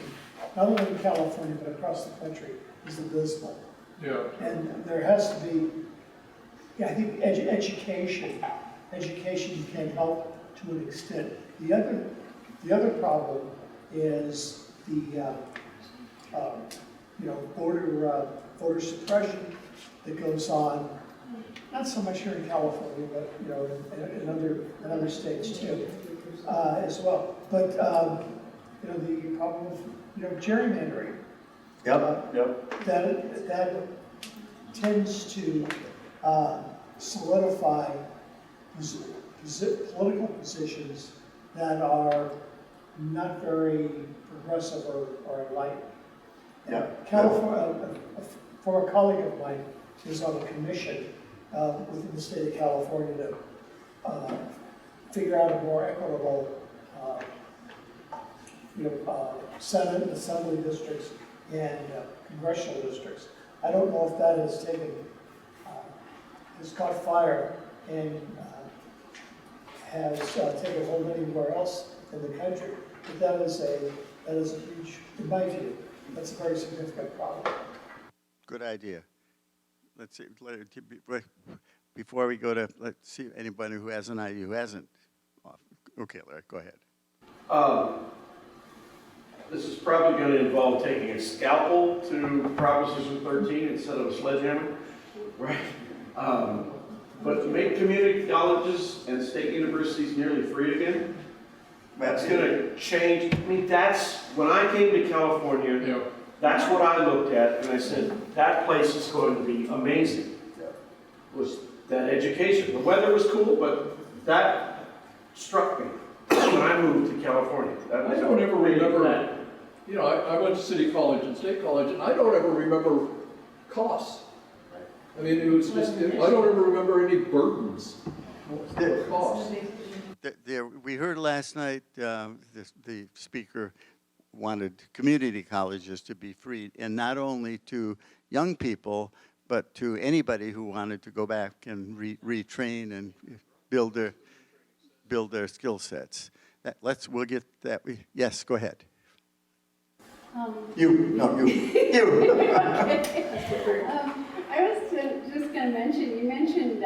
not only in California but across the country, is abysmal. Yeah. And there has to be, I think education can help to an extent. The other problem is the voter suppression that goes on, not so much here in California, but in other states too, as well. But the problem of gerrymandering. Yep. That tends to solidify political positions that are not very progressive or enlightened. Yeah. California, a former colleague of mine is on a commission within the state of California to figure out a more equitable Senate and Assembly districts and congressional districts. I don't know if that has caught fire and has taken hold anywhere else in the country. But that is a huge, in my view, that's a very significant problem. Good idea. Let's see, before we go to, let's see anybody who has an idea who hasn't. Okay, Larry, go ahead. This is probably going to involve taking a scalpel to Proposition 13 instead of a sledgehammer, right? But make community colleges and state universities nearly free again. That's going to change. I mean, that's, when I came to California, that's what I looked at, and I said, that place is going to be amazing. Was that education. The weather was cool, but that struck me when I moved to California. I don't ever remember that. You know, I went to City College and State College, and I don't ever remember costs. I mean, it was just, I don't ever remember any burdens or costs. We heard last night the speaker wanted community colleges to be free, and not only to young people, but to anybody who wanted to go back and retrain and build their skill sets. We'll get that. Yes, go ahead. You. I was just going to mention, you mentioned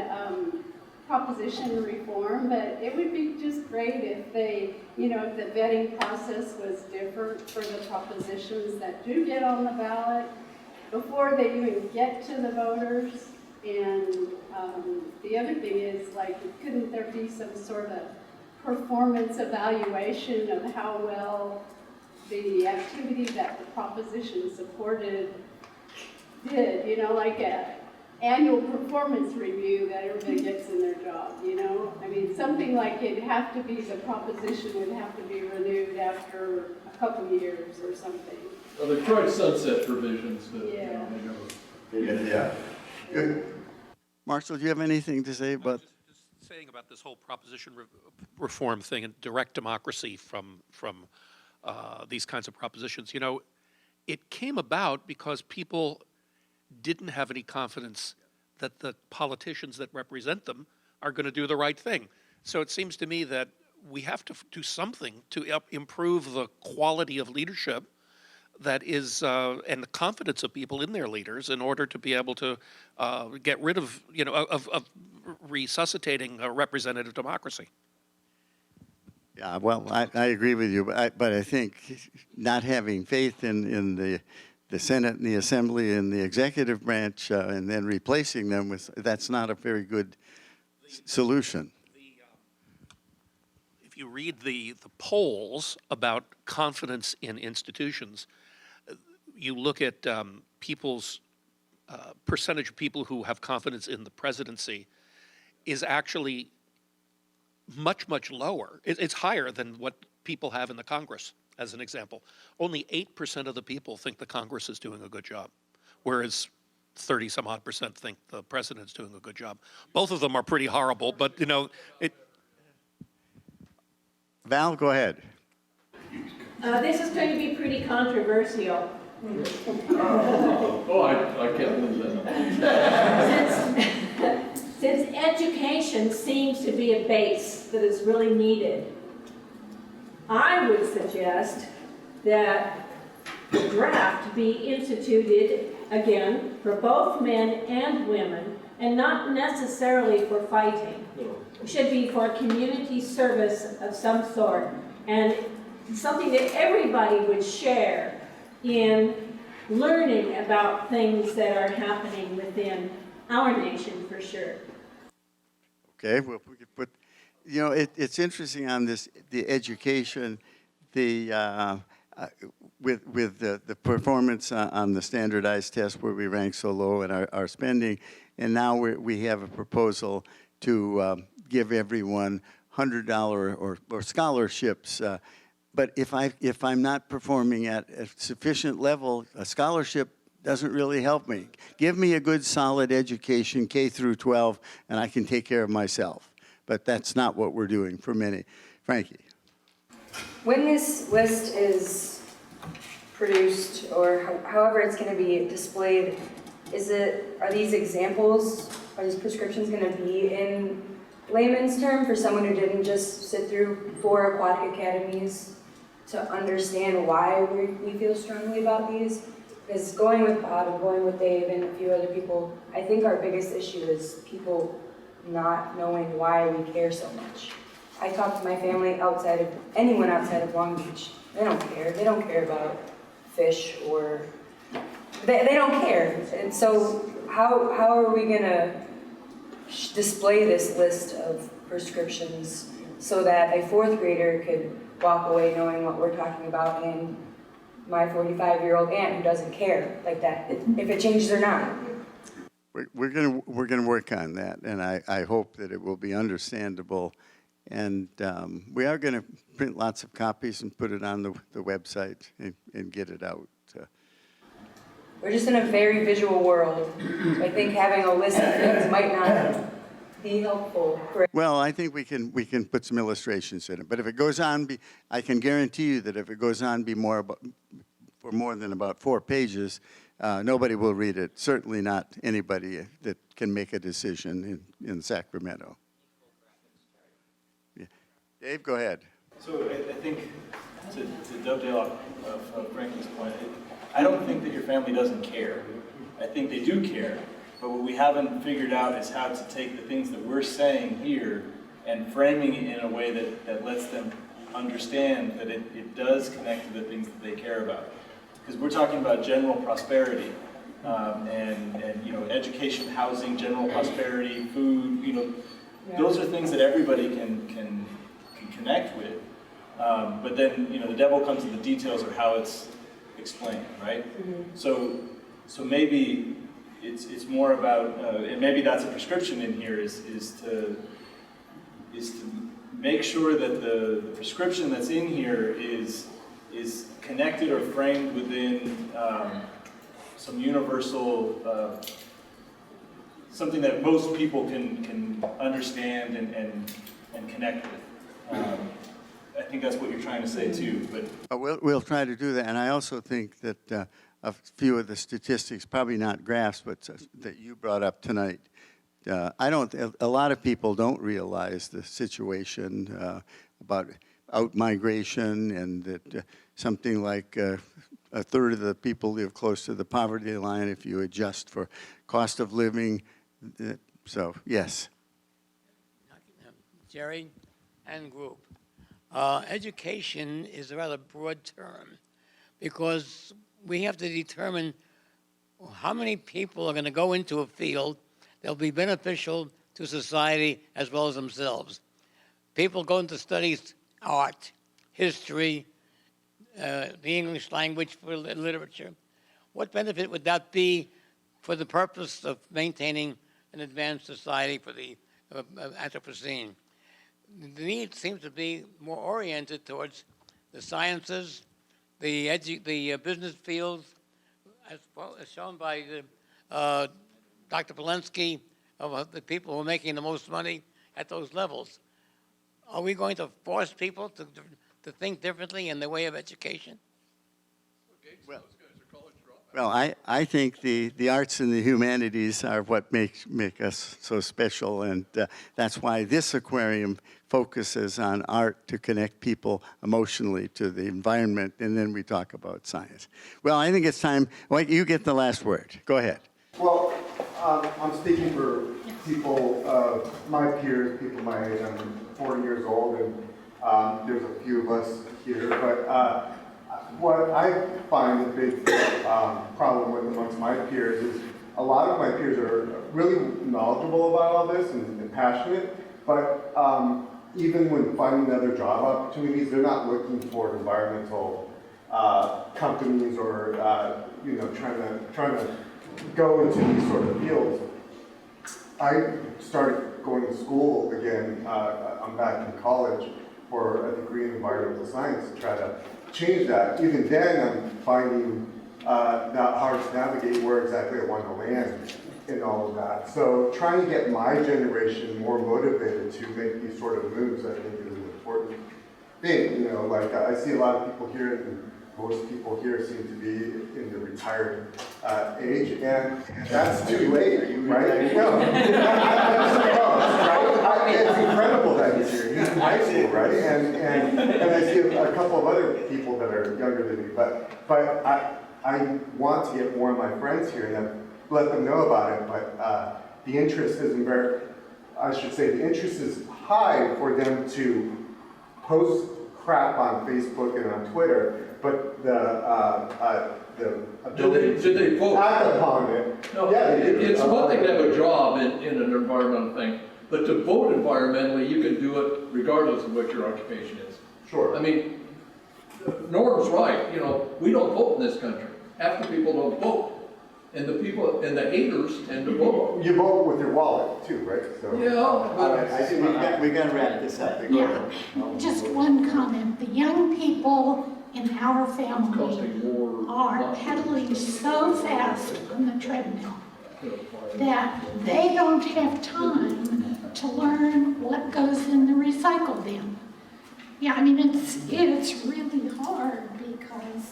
proposition reform, but it would be just great if they, if the vetting process was different for the propositions that do get on the ballot before they even get to the voters. And the other thing is, like, couldn't there be some sort of performance evaluation of how well the activity that the proposition supported did, like a annual performance review that everybody gets in their job, I mean, something like it'd have to be, the proposition would have to be renewed after a couple of years or something. Well, they tried sunset provisions, but, Yeah. they never. Yeah. Good. Marshall, do you have anything to say about? Just saying about this whole proposition reform thing and direct democracy from these kinds of propositions. It came about because people didn't have any confidence that the politicians that represent them are going to do the right thing. So it seems to me that we have to do something to improve the quality of leadership that is, and the confidence of people in their leaders in order to be able to get rid of, of resuscitating a representative democracy. Yeah, well, I agree with you, but I think not having faith in the Senate and the Assembly and the executive branch and then replacing them with, that's not a very good solution. If you read the polls about confidence in institutions, you look at people's percentage of people who have confidence in the presidency is actually much, much lower. It's higher than what people have in the Congress, as an example. Only 8% of the people think the Congress is doing a good job, whereas 30-some-odd% think the president's doing a good job. Both of them are pretty horrible, but, Val, go ahead. This is going to be pretty controversial. Oh, I can't believe that. Since education seems to be a base that is really needed, I would suggest that the draft be instituted again for both men and women, and not necessarily for fighting. It should be for community service of some sort, and something that everybody would share in learning about things that are happening within our nation, for sure. Okay, well, we could put, it's interesting on this, the education, with the performance on the standardized test where we rank so low in our spending, and now we have a proposal to give everyone $100 or scholarships. But if I'm not performing at a sufficient level, a scholarship doesn't really help me. Give me a good, solid education, K through 12, and I can take care of myself. But that's not what we're doing for many. Frankie. When this list is produced, or however it's going to be displayed, are these examples, are these prescriptions going to be in layman's term for someone who didn't just sit through 4 aquatic academies to understand why we feel strongly about these? Because going with Bob and going with Dave and a few other people, I think our biggest issue is people not knowing why we care so much. I talk to my family anyone outside of Long Beach. They don't care. They don't care about fish or, they don't care. And so how are we gonna display this list of prescriptions so that a 4th grader could walk away knowing what we're talking about, and my 45-year-old aunt who doesn't care like that, if it changes or not? We're gonna work on that, and I hope that it will be understandable. And we are going to print lots of copies and put it on the website and get it out. We're just in a very visual world. I think having a list of things might not be helpful. Well, I think we can put some illustrations in it. But if it goes on, I can guarantee you that if it goes on for more than about 4 pages, nobody will read it. Certainly not anybody that can make a decision in Sacramento. Dave, go ahead. So I think to dovetail off of Frankie's point, I don't think that your family doesn't care. I think they do care, But what we haven't figured out is how to take the things that we're saying here and framing it in a way that lets them understand that it does connect to the things that they care about. Because we're talking about general prosperity, and you know, education, housing, general prosperity, food, you know, those are things that everybody can connect with. But then, you know, the devil comes in the details of how it's explained, right? So maybe it's more about, and maybe that's a prescription in here, is to make sure that the prescription that's in here is connected or framed within some universal, something that most people can understand and connect with. I think that's what you're trying to say too. But We'll try to do that. And I also think that a few of the statistics, probably not graphs, but that you brought up tonight, a lot of people don't realize the situation about out-migration, and that something like a third of the people live close to the poverty line if you adjust for cost of living. So, yes. Jerry and group. Education is a rather broad term because we have to determine how many people are going to go into a field that will be beneficial to society as well as themselves. People go into studies art, history, the English language for literature. What benefit would that be for the purpose of maintaining an advanced society for the Anthropocene? The need seems to be more oriented towards the sciences, the business fields, as well as shown by Dr. Polensky, of the people who are making the most money at those levels. Are we going to force people to think differently in the way of education? Well, I think the arts and the humanities are what make us so special, and that's why this aquarium focuses on art to connect people emotionally to the environment, and then we talk about science. Well, I think it's time. Well, you get the last word. Go ahead. Well, I'm speaking for people, my peers, people my age. I'm 40 years old, and there's a few of us here, but what I find a big problem with amongst my peers is a lot of my peers are really knowledgeable about all this and passionate, but even when finding other job opportunities, they're not looking for environmental companies or you know, trying to go into these sort of fields. I started going to school again. I'm back in college for a degree in environmental science to try to change that. Even then, I'm finding that hard to navigate where exactly I want to land in all of that. So trying to get my generation more motivated to make these sort of moves, I think, is an important thing. You know, like I see a lot of people here, and most people here seem to be in the retired age, and that's too late, right? No, it's incredible that he's here. He's in high school, right? And I see a couple of other people that are younger than me, but I want to get more of my friends here and I've let them know about it, but the interest isn't very, I should say the interest is high for them to post crap on Facebook and on Twitter, but the ability Did they vote? to act upon it, No, yeah, they do. It's one thing to have a job in an environmental thing, but to vote environmentally, you can do it regardless of what your occupation is. Sure. I mean, Norm's right, you know, we don't vote in this country. Half the people don't vote. And the people, and the haters tend to vote. You vote with your wallet too, right? So, Yeah, but I see we got to wrap this up. Go ahead. Yeah, just one comment. The young people in our family costing more. are pedaling so fast on the treadmill that they don't have time to learn what goes in the recycle bin. Yeah, I mean, it's really hard because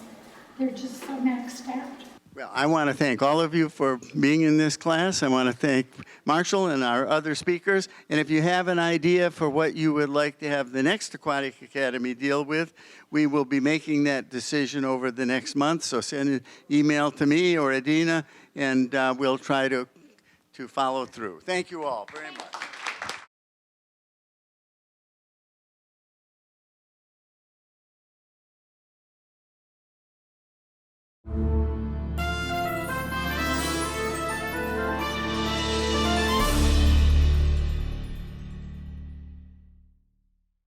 they're just so maxed out. Well, I want to thank all of you for being in this class. I want to thank Marshall and our other speakers. And if you have an idea for what you would like to have the next Aquatic Academy deal with, we will be making that decision over the next month. So send an email to me or Adina, and we'll try to to follow through. Thank you all very much.